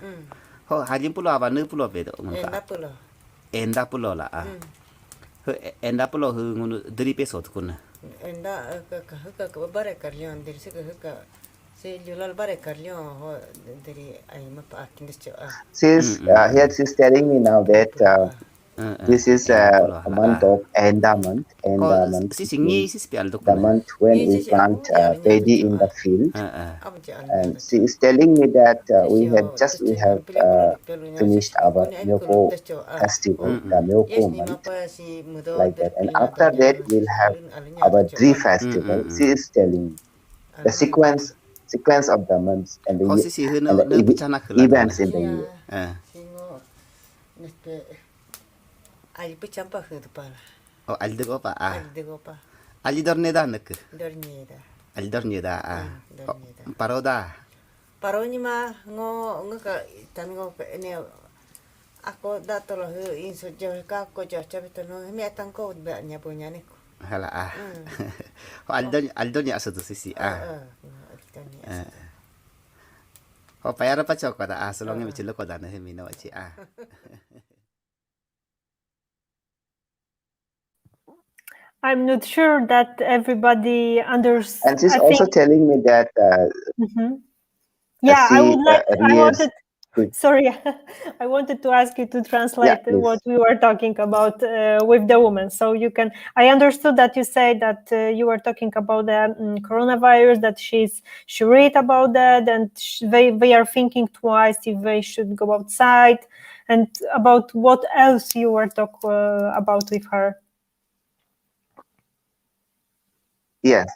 Ho hajim pulo aba ne pulo be do ngun Enda pulo. Enda pulo la Ho enda pulo hu ngun dri pe sot kona. Enda ka bare karlion dir se ka se julal bare karlion ho diri ai ma pa kindis che. She's here. She's telling me now that this is a month of Enda month. Enda month. The month when we plant paddy in the field. And she is telling me that we have finished our Myoko festival, the Myoko month, like that. And after that, we'll have our Dri festival. She is telling me the sequence of the months and the events in the year. Ai pichampa hudu pala. Oh, al dego pa Al dego pa. Ali dorne da nak. Dornieda. Ali dorne da Dornieda. Paroda. Paroni ma ngo ka tango ne ako dato lo inso jo ka ko jo chabito no mi atanko be nya punya ne ko. Hala Ho al dorne aso tu sisi Ho payara pa chok da solong mi chilo ko da ne mi no chi I'm not sure that everybody understands. And she's also telling me that. Yeah, I would like. Sorry, I wanted to ask you to translate what we were talking about with the woman. So you can. I understood that you say that you were talking about the coronavirus. That she read about that, and they are thinking twice if they should go outside, and about what else you were talk about with her. Yes,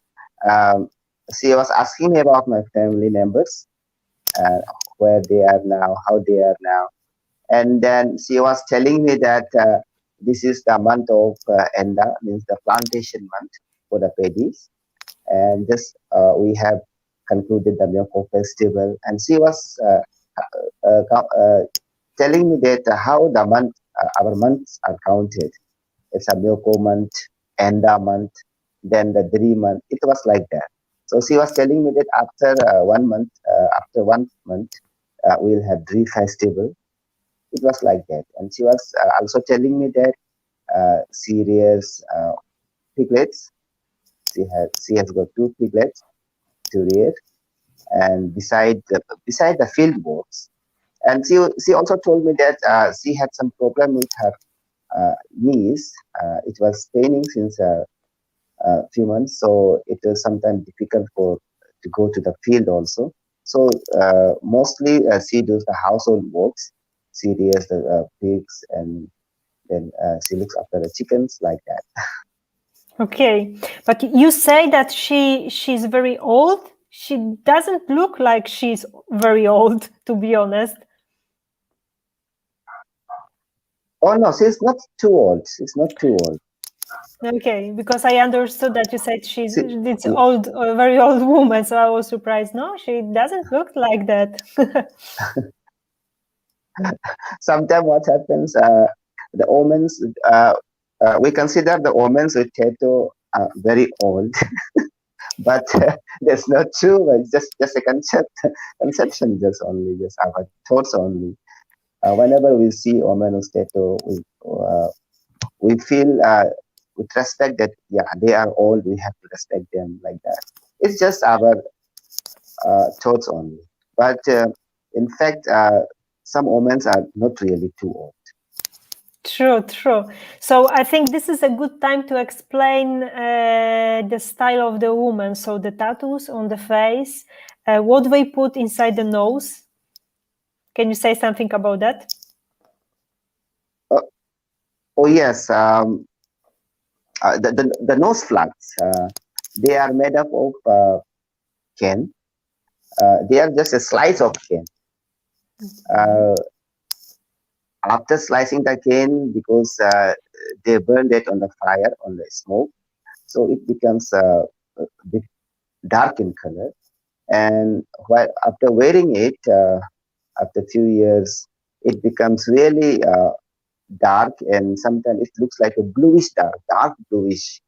she was asking me about my family members, where they are now, how they are now. And then she was telling me that this is the month of Enda, means the plantation month for the paddies. And just we have concluded the Myoko festival. And she was telling me that how the month, our months are counted. It's a Myoko month, Enda month, then the Dri month. It was like that. So she was telling me that after 1 month, we'll have Dri festival. It was like that. And she was also telling me that serious piglets. She has got 2 piglets to rear, and beside the field works. And she also told me that she had some problem with her knees. It was paining since a few months, so it was sometimes difficult to go to the field also. So mostly she does the household works. She rears the pigs, and then she looks after the chickens, like that. Okay, but you say that she's very old. She doesn't look like she's very old, to be honest. Oh no, she's not too old. She's not too old. Okay, because I understood that you said it's yeah. old, a very old woman, so I was surprised. No, she doesn't look like that. Sometimes what happens, the omens, we consider the omens with tattoo very old, but that's not true. It's just a conception, just our thoughts only. Whenever we see omen with tattoo, we feel with respect that they are old. We have to respect them, like that. It's just our thoughts only. But in fact, some omens are not really too old. True. So I think this is a good time to explain the style of the woman. So the tattoos on the face, what they put inside the nose. Can you say something about that? Oh yes, the nose flags. They are made up of cane. They are just a slice of cane. After slicing the cane, because they burned it on the fire, on the smoke, so it becomes a bit dark in color. And after wearing it, after a few years, it becomes really dark, and sometimes it looks like a bluish dark bluish.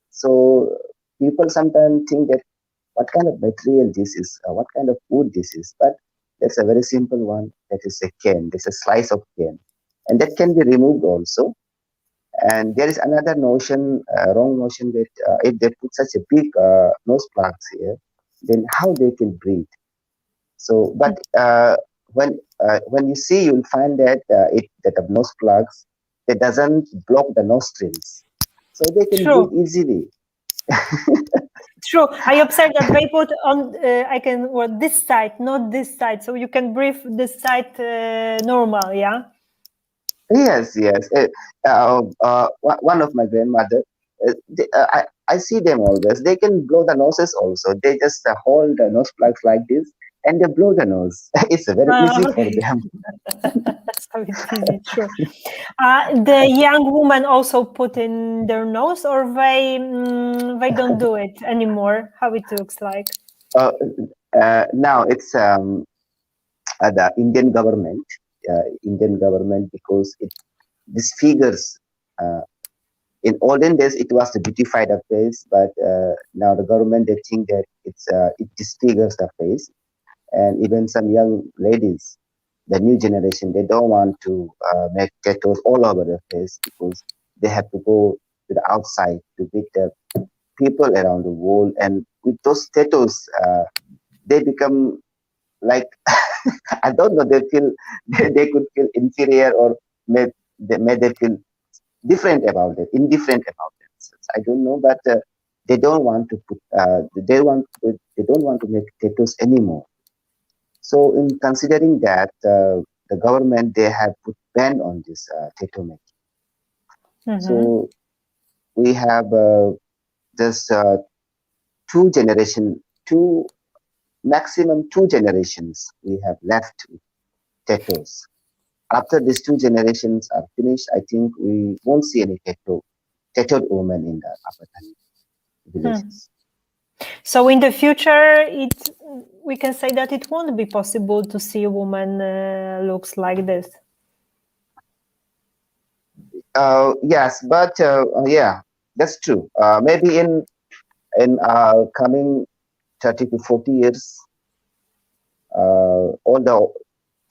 So people sometimes think that what kind of material this is, what kind of wood this is, but that's a very simple one. That is a cane. There's a slice of cane, and that can be removed also. And there is another notion, wrong notion, that if they put such a big nose plugs here, then how they can breathe. So, but when you see, you'll find that that the nose plugs, it doesn't block the nostrils, so they can breathe easily. True. I observed that they put on. This side, not this side, so you can breathe this side normal. Yeah. Yes. One of my grandmother, I see them always. They can blow the noses also. They just hold the nose plugs like this, and they blow the nose. It's very easy for them. So it's easy, true. The young women also put in their nose, or they don't do it anymore. How it looks like? Now it's the Indian government. Because it disfigures. In olden days, it was to beautify the face, but now the government, they think that it disfigures the face, and even some young ladies, the new generation, they don't want to make tattoos all over the face, because they have to go to the outside to meet the people around the world, and with those tattoos, they become like I don't know. They could feel inferior, or may they feel indifferent about it. So I don't know, but they don't want to put. They don't want to make tattoos anymore. So in considering that, the government, they have put ban on this tattoo making. So we have just maximum two generations we have left with tattoos. After these 2 generations are finished, I think we won't see any tattooed women in the Apatani villages. So in the future, we can say that it won't be possible to see a woman looks like this. Yes, but yeah, that's true. Maybe in coming 30 to 40 years, all the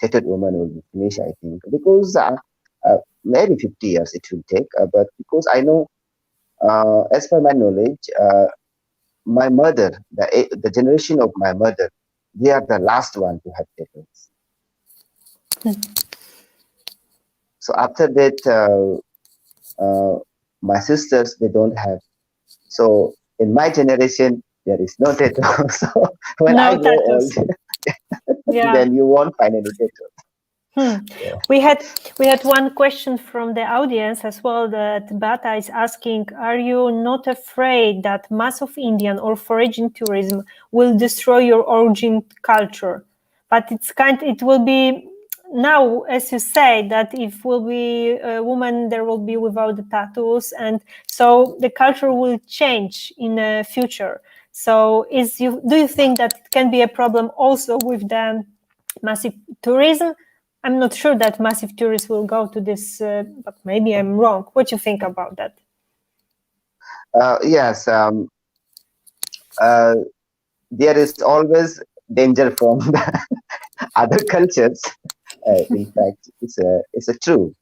tattooed women will be finished, I think, because maybe 50 years it will take, but because I know, as per my knowledge, my mother, the generation of my mother, they are the last one to have tattoos. So after that, my sisters, they don't have. So in my generation, there is no tattoo. So when No I grow old, tattoos. Yeah. then you won't find any tattoo. We had one question from the audience as well, that Bata is asking, are you not afraid that mass of Indian or foraging tourism will destroy your origin culture? But it will be now, as you say, that if will be a woman, there will be without the tattoos, and so the culture will change in the future. So do you think that it can be a problem also with the massive tourism? I'm not sure that massive tourists will go to this, but maybe I'm wrong. What do you think about that? Yes, there is always danger from the other cultures. In fact, it's a true,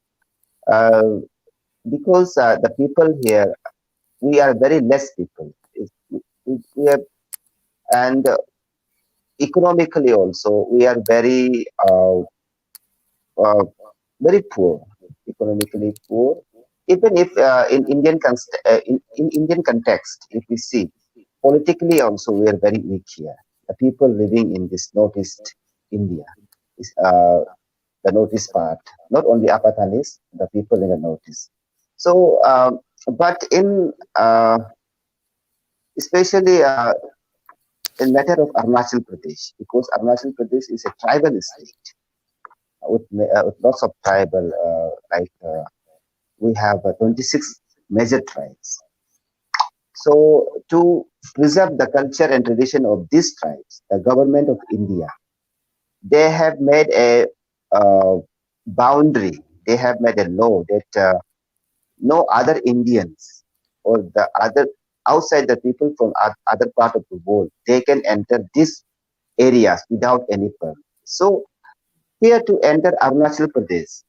because the people here, we are very less people. We are, and economically also, we are very very poor, economically poor. Even if in Indian context, if we see, politically also we are very weak here. The people living in this northeast India, is the northeast part, not only Apatanis, the people in the northeast. So, but in especially in matter of Arunachal Pradesh, because Arunachal Pradesh is a tribal state with lots of tribal, we have 26 major tribes. So to preserve the culture and tradition of these tribes, the government of India, they have made a boundary. They have made a law that no other Indians or the other outside the people from other part of the world, they can enter these areas without any permit. So here to enter Arunachal Pradesh,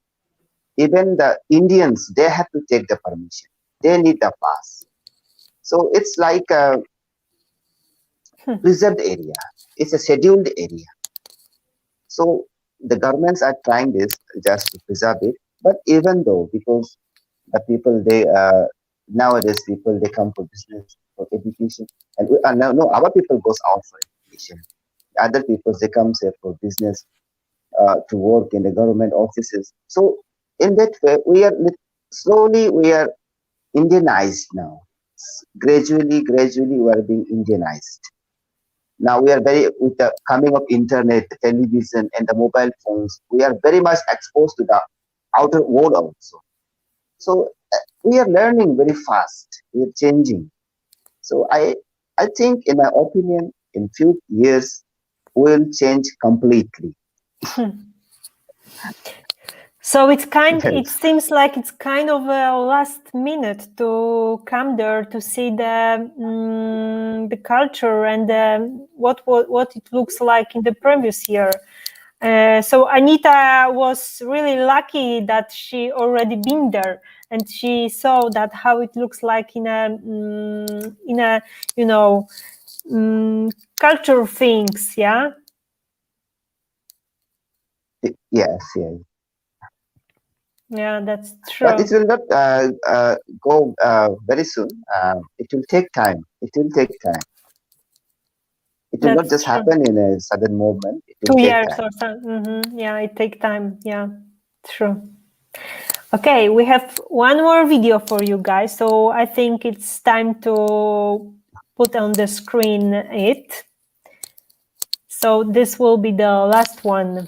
even the Indians, they have to take the permission. They need the pass. So it's like a preserved area. It's a scheduled area. So the governments are trying this just to preserve it. But even though, because the people, they nowadays people, they come for business, for education, and no, our people goes out for education. Other people, they come here for business, to work in the government offices. So in that way, slowly we are Indianized now. Gradually, we are being Indianized. Now we are with the coming of internet, the television, and the mobile phones, we are very much exposed to the outer world also. So we are learning very fast. We are changing. So I think, in my opinion, in few years, we will change completely. So it seems like it's kind of a last minute to come there to see the culture and what it looks like in the previous year. So Anita was really lucky that she already been there and she saw that how it looks like in a culture things, yeah. Yes. Yeah, that's true. But it will not go very soon. It will take time. It will not just happen in a sudden moment. It will 2 take years time. or something. Yeah, it takes time. Yeah, true. Okay, we have one more video for you guys. So I think it's time to put on the screen it. So this will be the last one.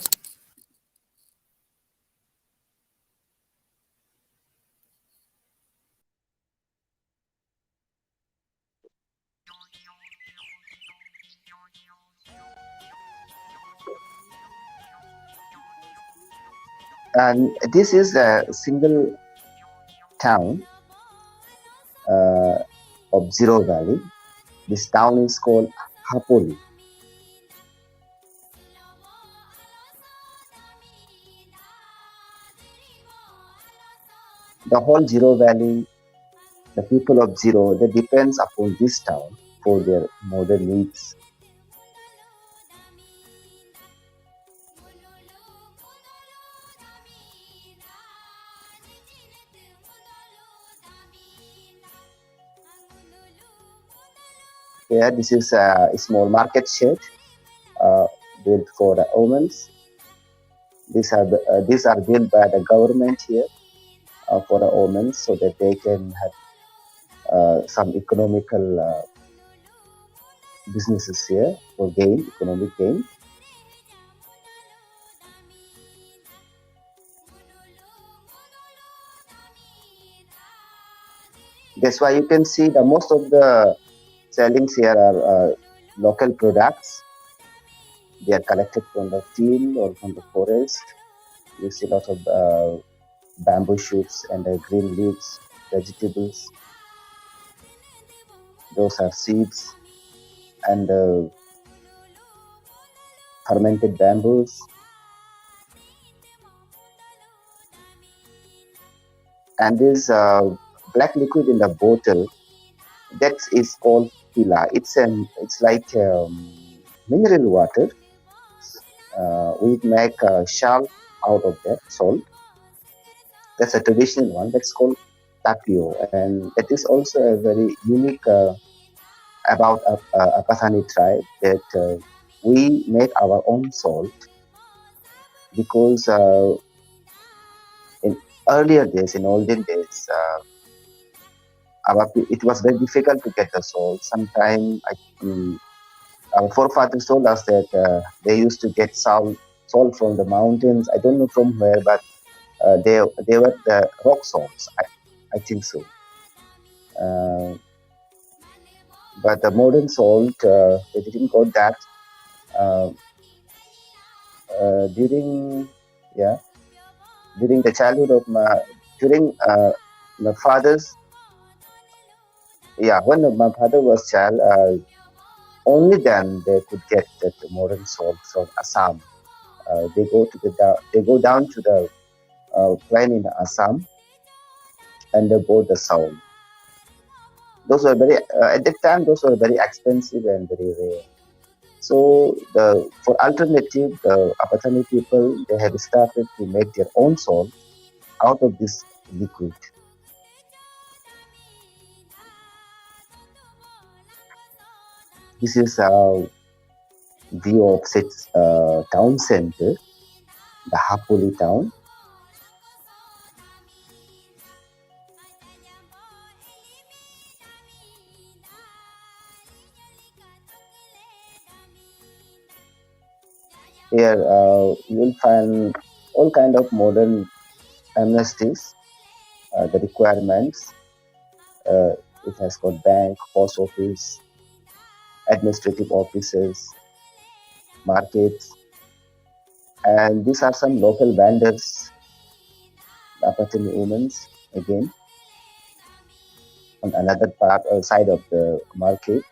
And this is a single town of Ziro Valley. This town is called Hapoli. the whole Ziro Valley, the people of Ziro, they depends upon this town for their modern needs. Here, this is a small market shed built for the women. These are built by the government here for the women so that they can have some economical businesses here for economic gain. That's why you can see the most of the sellings here are local products. They are collected from the field or from the forest. You see lots of bamboo shoots and green leaves, vegetables. Those are seeds and fermented bamboos. And this black liquid in the bottle, that is called pila. It's like mineral water. We make a shell out of that salt. That's a traditional one. That's called tapio, and it is also a very unique about Apatani tribe that we make our own salt because in earlier days, in olden days, it was very difficult to get the salt. Sometimes our forefathers told us that they used to get salt from the mountains. I don't know from where, but they were the rock salts. I think so. But the modern salt, they didn't got that during the childhood of during my father's. Yeah, when my father was child, only then they could get that modern salt from Assam. They go down to the plain in Assam and they bought the salt. Those were very at that time. Those were very expensive and very rare. So for alternative, the Apatani people, they have started to make their own salt out of this liquid. This is a view of its town center, the Hapoli town. Here you will find all kind of modern amnesties, the requirements. It has got bank, post office, administrative offices, markets, and these are some local vendors, Apatani women again, on another side of the market.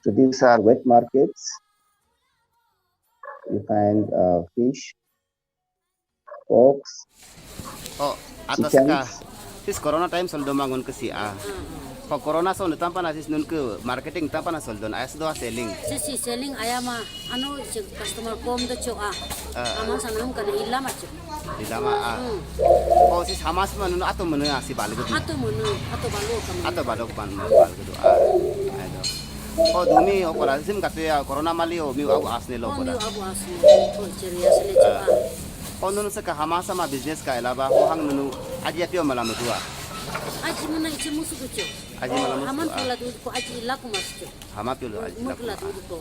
So these are wet markets. You find fish, porks, Oh, atas ka. chickens. Sis corona time soldo mangun kasi Pag corona so tampa na sis nun ko marketing tampa na soldon ayas do selling. Si selling ayama ano si customer form do cho ama sanam kana illa macho. Di lama Oh sis hamas man nun ato mun si balgo. Ato mono ato balo kam. Ato balog pan balgo do. Ayo. Oh dumi o kola sim ka ya corona mali o mi agu asne lo Oh mi koda. abu asne. Oh ceria sele cho Oh nun sa ka hamas sama business ka elaba ho hang nunu aji apio malam tua. Aji mana ichi musu ko cho. Aji malam Haman pula du ko aji illa ko mas cho. Hama pio aji. Mukla du ko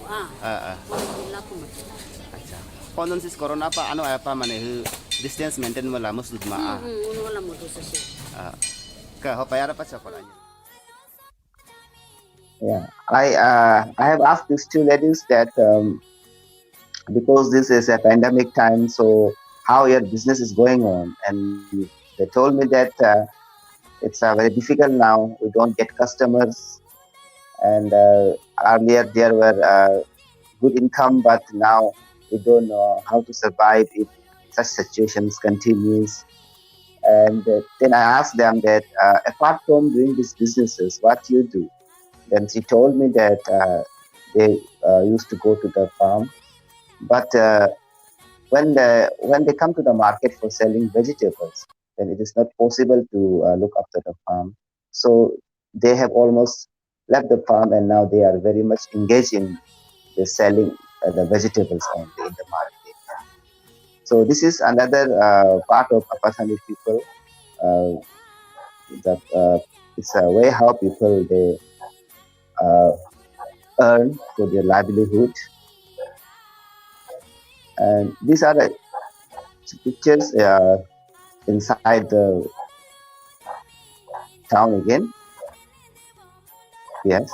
illa ko mas. Acha. Oh nun sis corona pa ano apa mane distance maintain mala musud ma. Uno wala mo do sa si. Ka ho payara pa sa kola. Yeah, I have asked these two ladies that because this is a pandemic time, so how your business is going on, and they told me that it's very difficult now. We don't get customers, and earlier there were good income, but now we don't know how to survive if such situations continues. And then I asked them that apart from doing these businesses, what do you do? Then she told me that they used to go to the farm, but when they come to the market for selling vegetables, then it is not possible to look after the farm. So they have almost left the farm, and now they are very much engaged in the selling the vegetables only in the market. So this is another part of Apatani people. It's a way how people they earn for their livelihood. And these are the pictures inside the town again. Yes.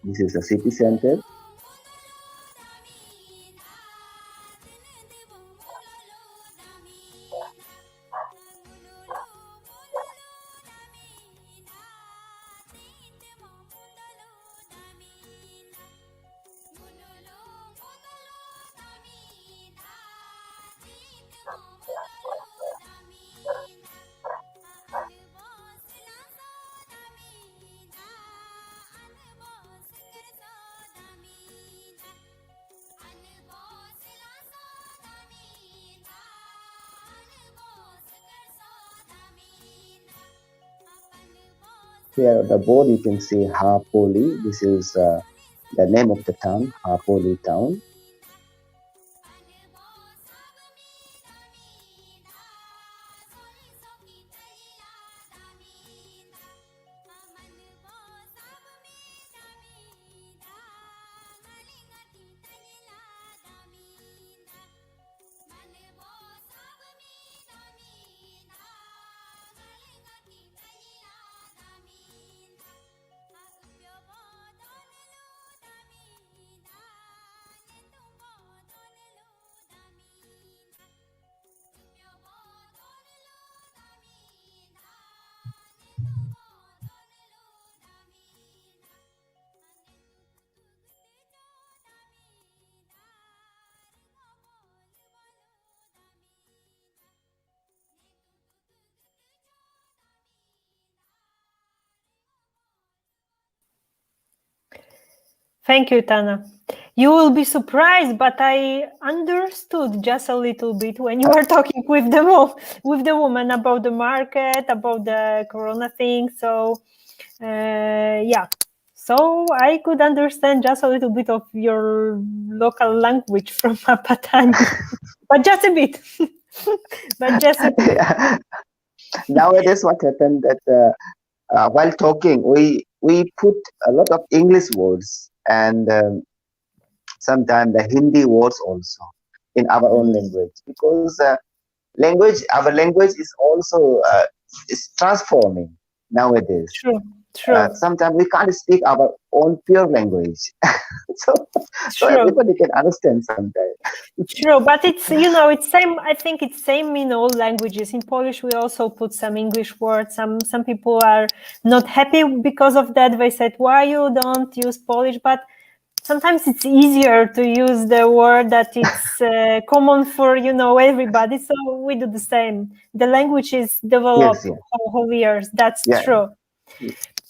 This is the city center. Here on the board you can see Hapoli. This is the name of the town, Hapoli town. Thank you, Tana. You will be surprised, but I understood just a little bit when you were talking with the woman about the market, about the corona thing. So, yeah. So I could understand just a little bit of your local language from Apatani, but just a bit. But just a bit. Nowadays, what happened that while talking, we put a lot of English words and sometimes the Hindi words also in our own language, because our language is also is transforming nowadays. True. Sometimes we can't speak our own pure language, so everybody can understand sometimes. True, but it's it's same. I think it's same in all languages. In Polish, we also put some English words. Some people are not happy because of that. They said, "Why you don't use Polish?" But sometimes it's easier to use the word that it's common for everybody. So we do the same. The language is developed over years. That's true.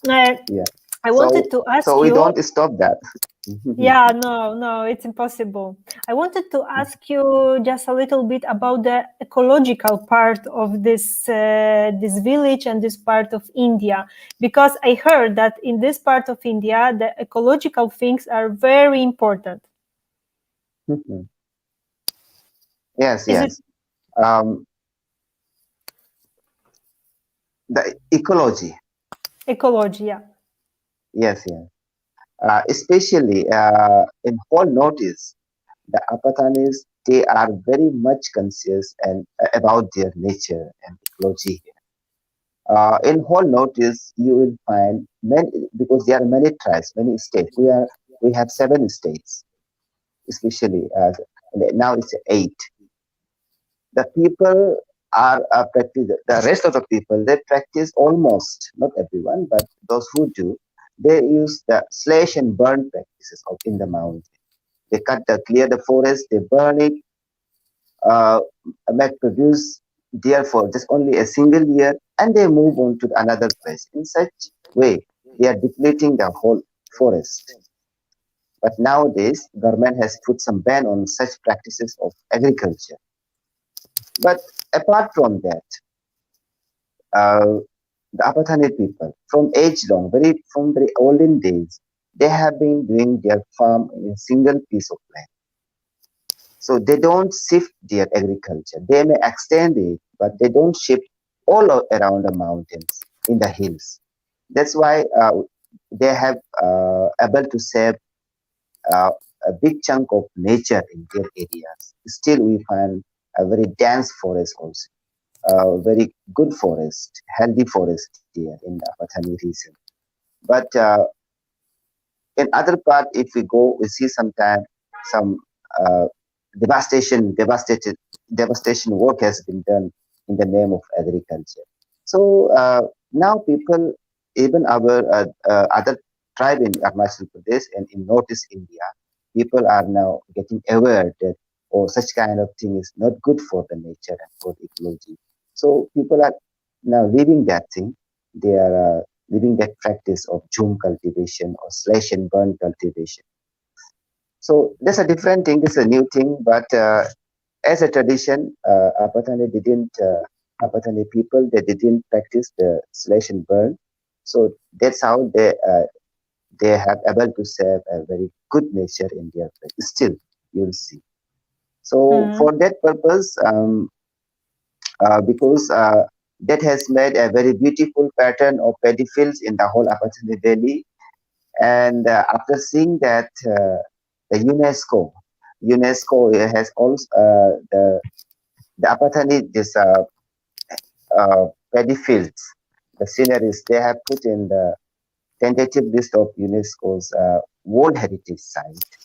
Yeah. I wanted to ask So we you. don't stop that. Yeah, no, it's impossible. I wanted to ask you just a little bit about the ecological part of this village and this part of India, because I heard that in this part of India, the ecological things are very important. Yes, Is yes. The ecology. Ecology, yeah. Yes, yes. Especially in whole notice, the Apatanis, they are very much conscious and about their nature and ecology. In whole notice, you will find many, because there are many tribes, many states. We have 7 states, especially now it's 8. The people are practice. The rest of the people, they practice almost, not everyone, but those who do, they use the slash and burn practices in the mountain. They clear the forest, they burn it, might produce there for just only a single year, and they move on to another place. In such way, they are depleting the whole forest. But nowadays, government has put some ban on such practices of agriculture. But apart from that, the Apatani people, from age long, from very olden days, they have been doing their farm in a single piece of land. So they don't shift their agriculture. They may extend it, but they don't shift all around the mountains, in the hills. That's why they have able to save a big chunk of nature in their areas. Still, we find a very dense forest also, very good forest, healthy forest here in the Apatani region. But in other part, if we go, we see sometimes some devastation work has been done in the name of agriculture. So now people, even our other tribe in Arunachal Pradesh and in Northeast India, people are now getting aware that such kind of thing is not good for the nature and for the ecology. So people are now leaving that thing. They are leaving that practice of jhum cultivation or slash and burn cultivation. So that's a different thing. It's a new thing, but as a tradition, Apatani people, they didn't practice the slash and burn. So that's how they have able to save a very good nature in their place. Still, you'll see. So for that purpose, because that has made a very beautiful pattern of paddy fields in the whole Apatani Valley, and after seeing that, the UNESCO has also the Apatani this paddy fields, the sceneries, they have put in the tentative list of UNESCO's World Heritage Site.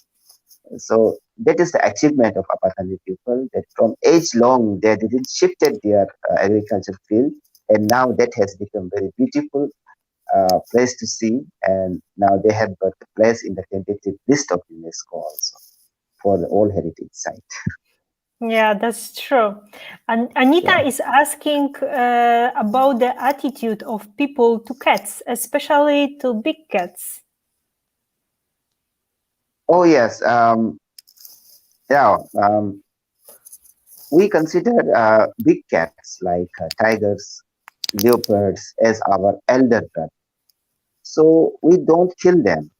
So that is the achievement of Apatani people, that from age long they didn't shifted their agriculture field, and now that has become very beautiful place to see, and now they have got a place in the tentative list of UNESCO also for the World Heritage Site. Yeah, that's true. And Anita is asking about the attitude of people to cats, especially to big cats. Oh yes, we consider big cats like tigers, leopards as our elder brother. So we don't kill them.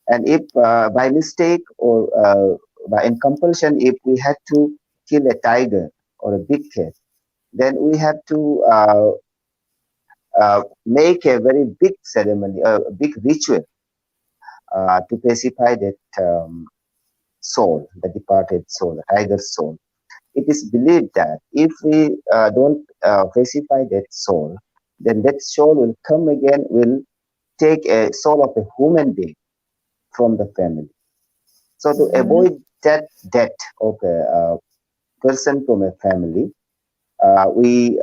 And if by mistake or by compulsion, if we had to kill a tiger or a big cat, then we have to make a very big ceremony, a big ritual to pacify that soul, the departed soul, the tiger's soul. It is believed that if we don't pacify that soul, then that soul will come again, will take a soul of a human being from the family. So to avoid that death of a person from a family, we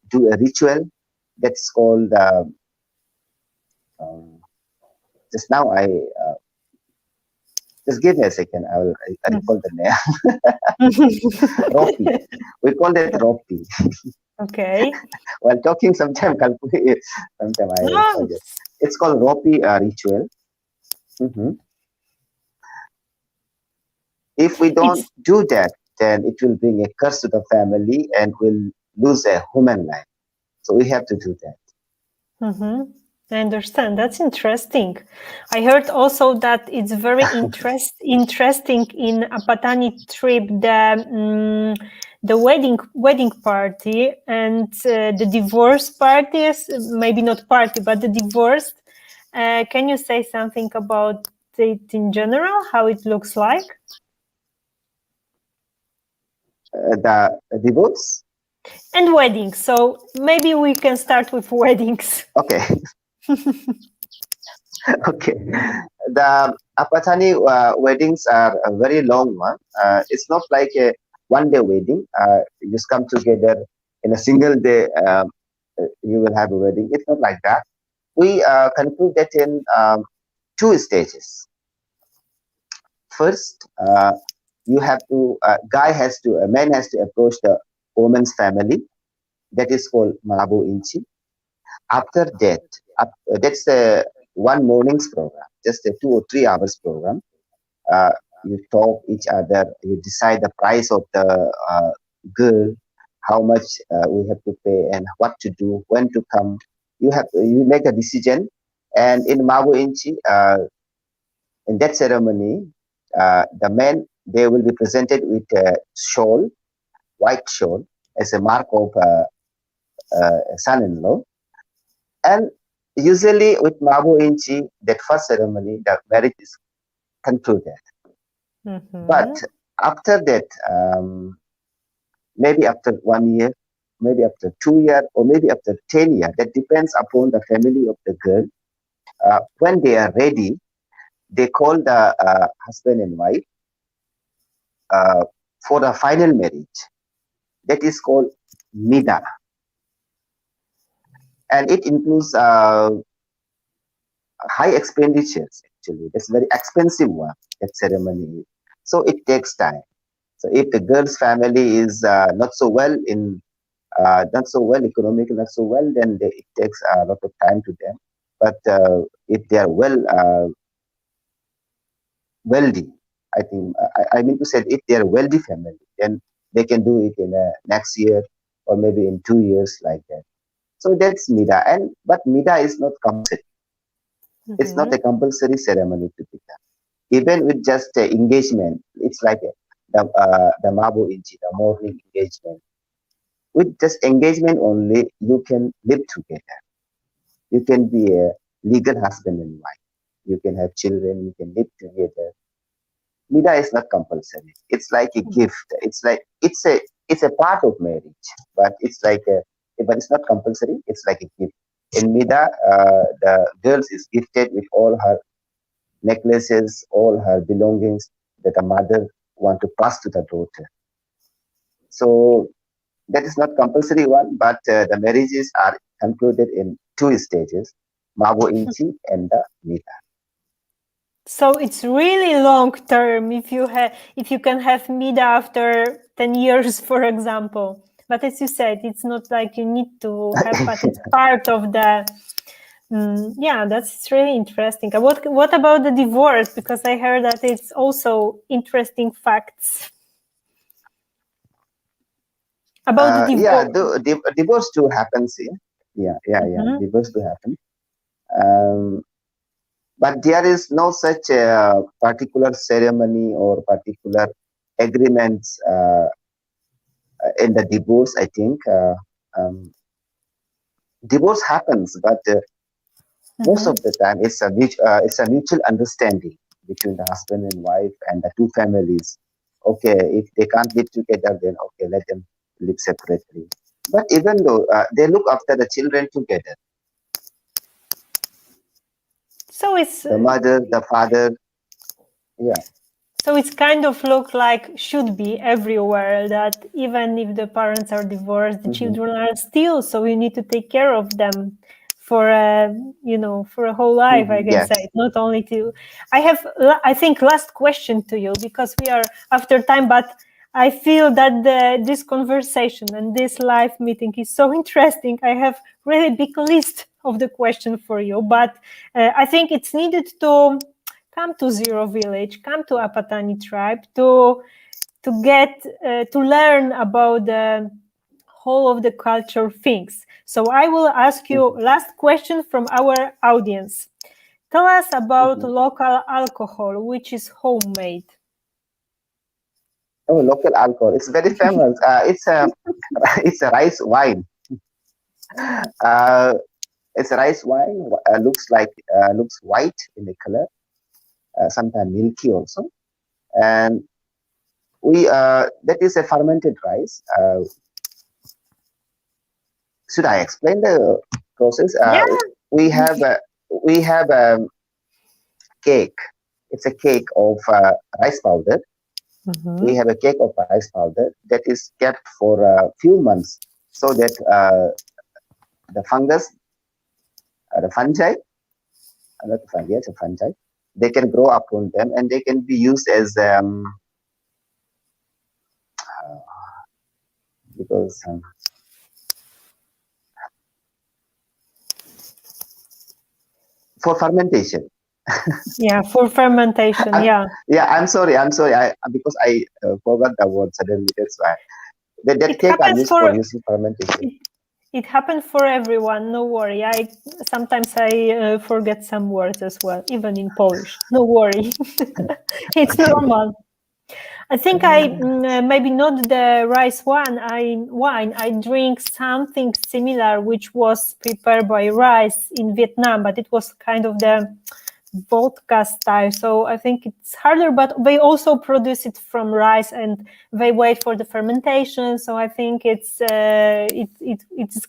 do a ritual that's called, just now just give me a second, I recall the name. Ropi. We call that Ropi. Okay. While talking, sometimes I forget. It's called Ropi ritual. If we don't do that, then it will bring a curse to the family and will lose a human life. So we have to do that. I understand. That's interesting. I heard also that it's very interesting in Apatani trip the wedding party and the divorce party. Maybe not party, but the divorce. Can you say something about it in general? How it looks like? The divorce and weddings. So maybe we can start with weddings. Okay. Okay. The Apatani weddings are a very long one. It's not like a one-day wedding. You just come together in a single day. You will have a wedding. It's not like that. We conclude that in 2 stages. First, you have to, a man has to approach the woman's family. That is called Mabu Inchi. After that, that's a one morning's program, just a 2 or 3 hours program. You talk each other, you decide the price of the girl, how much we have to pay and what to do, when to come. You make a decision, and in Mabu Inchi, in that ceremony, the men, they will be presented with a shawl, white shawl, as a mark of son-in-law. And usually with Mabu Inchi, that first ceremony, the marriage is concluded. But after that, maybe after 1 year, maybe after 2 years, or maybe after 10 years, that depends upon the family of the girl. When they are ready, they call the husband and wife for the final marriage. That is called Mida. And it includes high expenditures, actually. That's a very expensive one, that ceremony. So it takes time. So if the girl's family is not so well economically, not so well, then it takes a lot of time to them. But if they are wealthy, I think, I mean to say, if they are wealthy family, then they can do it in next year or maybe in 2 years, like that. So that's Mida, but Mida is not compulsory. It's not a compulsory ceremony to be done. Even with just engagement, it's like the Mabu Inchi, the morning engagement. With just engagement only, you can live together. You can be a legal husband and wife. You can have children. You can live together. Mida is not compulsory. It's like a gift. It's like it's a part of marriage, but it's like but it's not compulsory. It's like a gift. In Mida, the girl is gifted with all her necklaces, all her belongings that a mother want to pass to the daughter. So that is not compulsory one, but the marriages are concluded in 2 stages, Mabu Inchi and the Mida. So it's really long term if you can have Mida after 10 years, for example. But as you said, it's not like you need to have, but it's part of the. That's really interesting. What about the divorce? Because I heard that it's also interesting facts about the divorce. Yeah, divorce too happens here. Yeah. Divorce too happen. But there is no such particular ceremony or particular agreements in the divorce, I think. Divorce happens, but most of the time it's a mutual understanding between the husband and wife and the 2 families. Okay, if they can't live together, then okay, let them live separately. But even though they look after the children together. So it's the mother, the father, yeah. So it's kind of look like should be everywhere, that even if the parents are divorced, the children are still, so you need to take care of them for a whole life, I can say, not only to. I think last question to you, because we are after time, but I feel that this conversation and this live meeting is so interesting. I have really big list of the question for you, but I think it's needed to come to Ziro village, come to Apatani tribe to get to learn about the whole of the culture things. So I will ask you last question from our audience. Tell us about local alcohol, which is homemade. Oh, local alcohol. It's very famous. It's a rice wine. It's a rice wine. Looks white in the color. Sometimes milky also. And that is a fermented rice. Should I explain the process? Yeah. We have a cake. It's a cake of rice powder. We have a cake of rice powder that is kept for a few months so that the fungus, the fungi, not the fungi, it's a fungi, they can grow upon them and they can be used as for fermentation. Yeah, for fermentation. I'm sorry. Because I forgot the word suddenly. That's why. That cake are used for using fermentation. It happens for everyone. No worry. Sometimes I forget some words as well, even in Polish. No worry. It's normal. I think I maybe not the rice wine. I drink something similar, which was prepared by rice in Vietnam, but it was kind of the vodka style. So I think it's harder, but they also produce it from rice and they wait for the fermentation. So I think it's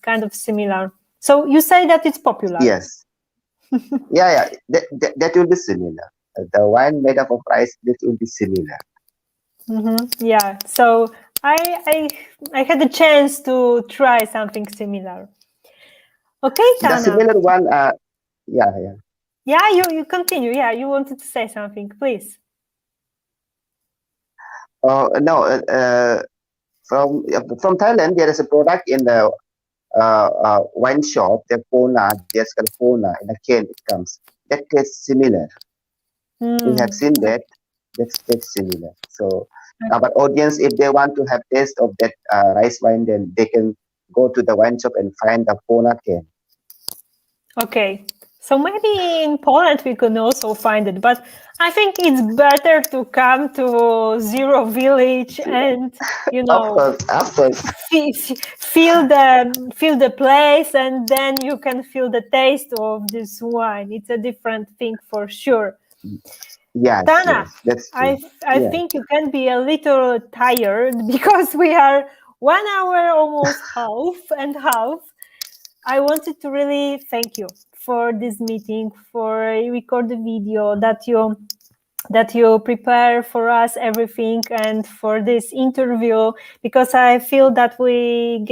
kind of similar. So you say that it's popular? Yes. yeah. That will be similar. The wine made up of rice, that will be similar. Yeah, so I had a chance to try something similar. Okay, Tana. The similar one, yeah. Yeah, you continue. Yeah, you wanted to say something, please. No, from Thailand, there is a product in the wine shop, the Pona, there's called Pona, in a can it comes. That tastes similar. We have seen that. That's similar. So, but audience, if they want to have taste of that rice wine, then they can go to the wine shop and find the Pona can. Okay, so maybe in Poland we can also find it, but I think it's better to come to Ziro village and of course. feel the place, and then you can feel the taste of this wine. It's a different thing for sure. Yeah, Tana, that's true. I think you can be a little tired because we are 1 hour almost half. I wanted to really thank you for this meeting, for record the video that you prepare for us everything, and for this interview, because I feel that we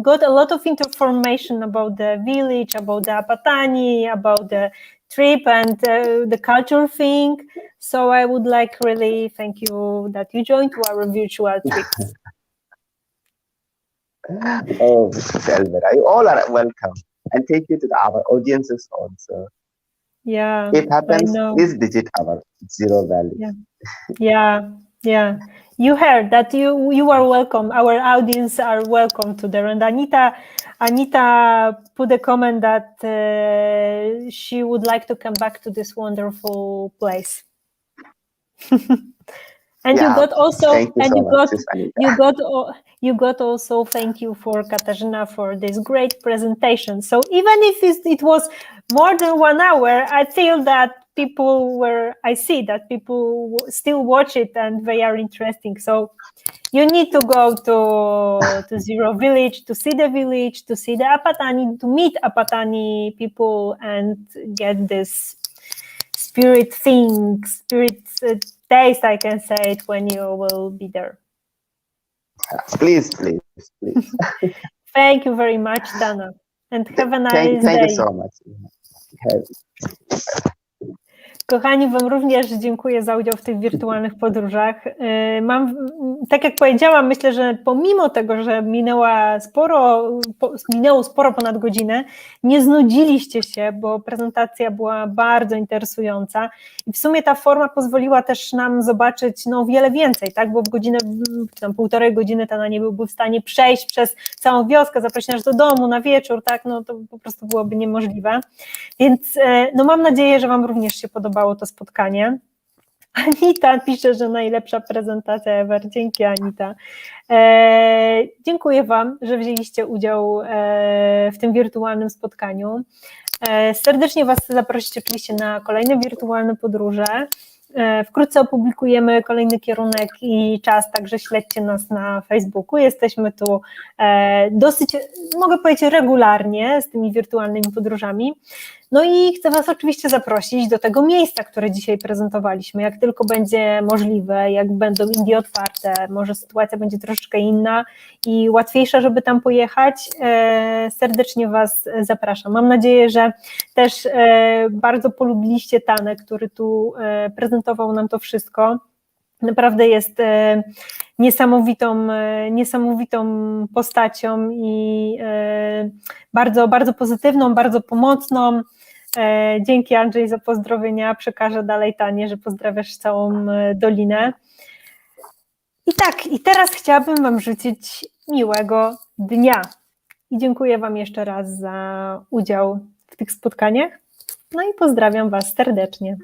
got a lot of information about the village, about the Apatani, about the trip and the culture thing. So I would like really thank you that you joined to our virtual trip. Oh, Mrs. Elvira, you all are welcome. And thank you to our audiences also. Yeah. If happens, please visit our Ziro Valley. Yeah. You heard that you are welcome. Our audience are welcome to there. And Anita put a comment that she would like to come back to this wonderful place. And you got also, you got also thank you for Katarzyna for this great presentation. So even if it was more than 1 hour, I feel that I see that people still watch it and they are interesting. So you need to go to Ziro village, to see the village, to see the Apatani, to meet Apatani people and get this spirit taste, I can say it, when you will be there. Please. Thank you very much, Dana, and have a nice day. Thank you so much. Kochani, Wam również dziękuję za udział w tych wirtualnych podróżach. Tak jak powiedziałam, myślę, że pomimo tego, że minęło sporo ponad godzinę, nie znudziliście się, bo prezentacja była bardzo interesująca i w sumie ta forma pozwoliła też nam zobaczyć wiele więcej, tak? Bo w godzinę, czy tam 1,5 godziny ta nie byłby w stanie przejść przez całą wioskę, zaprosić nas do domu na wieczór, tak? To po prostu byłoby niemożliwe. Więc mam nadzieję, że Wam również się podobało to spotkanie. Anita pisze, że najlepsza prezentacja ever. Dzięki, Anita. Dziękuję Wam, że wzięliście udział w tym wirtualnym spotkaniu. Serdecznie Was chcę zaprosić oczywiście na kolejne wirtualne podróże. Wkrótce opublikujemy kolejny kierunek i czas, także śledźcie nas na Facebooku. Jesteśmy tu dosyć, mogę powiedzieć, regularnie z tymi wirtualnymi podróżami. No i chcę Was oczywiście zaprosić do tego miejsca, które dzisiaj prezentowaliśmy, jak tylko będzie możliwe, jak będą Indie otwarte, może sytuacja będzie troszeczkę inna i łatwiejsza, żeby tam pojechać, serdecznie Was zapraszam. Mam nadzieję, że też bardzo polubiliście Tanę, który tu prezentował nam to wszystko. Naprawdę jest niesamowitą postacią i bardzo, bardzo pozytywną, bardzo pomocną. Dzięki, Andrzej, za pozdrowienia. Przekażę dalej Tanie, że pozdrawiasz całą Dolinę. I tak, i teraz chciałabym Wam życzyć miłego dnia. I dziękuję Wam jeszcze raz za udział w tych spotkaniach. No i pozdrawiam Was serdecznie.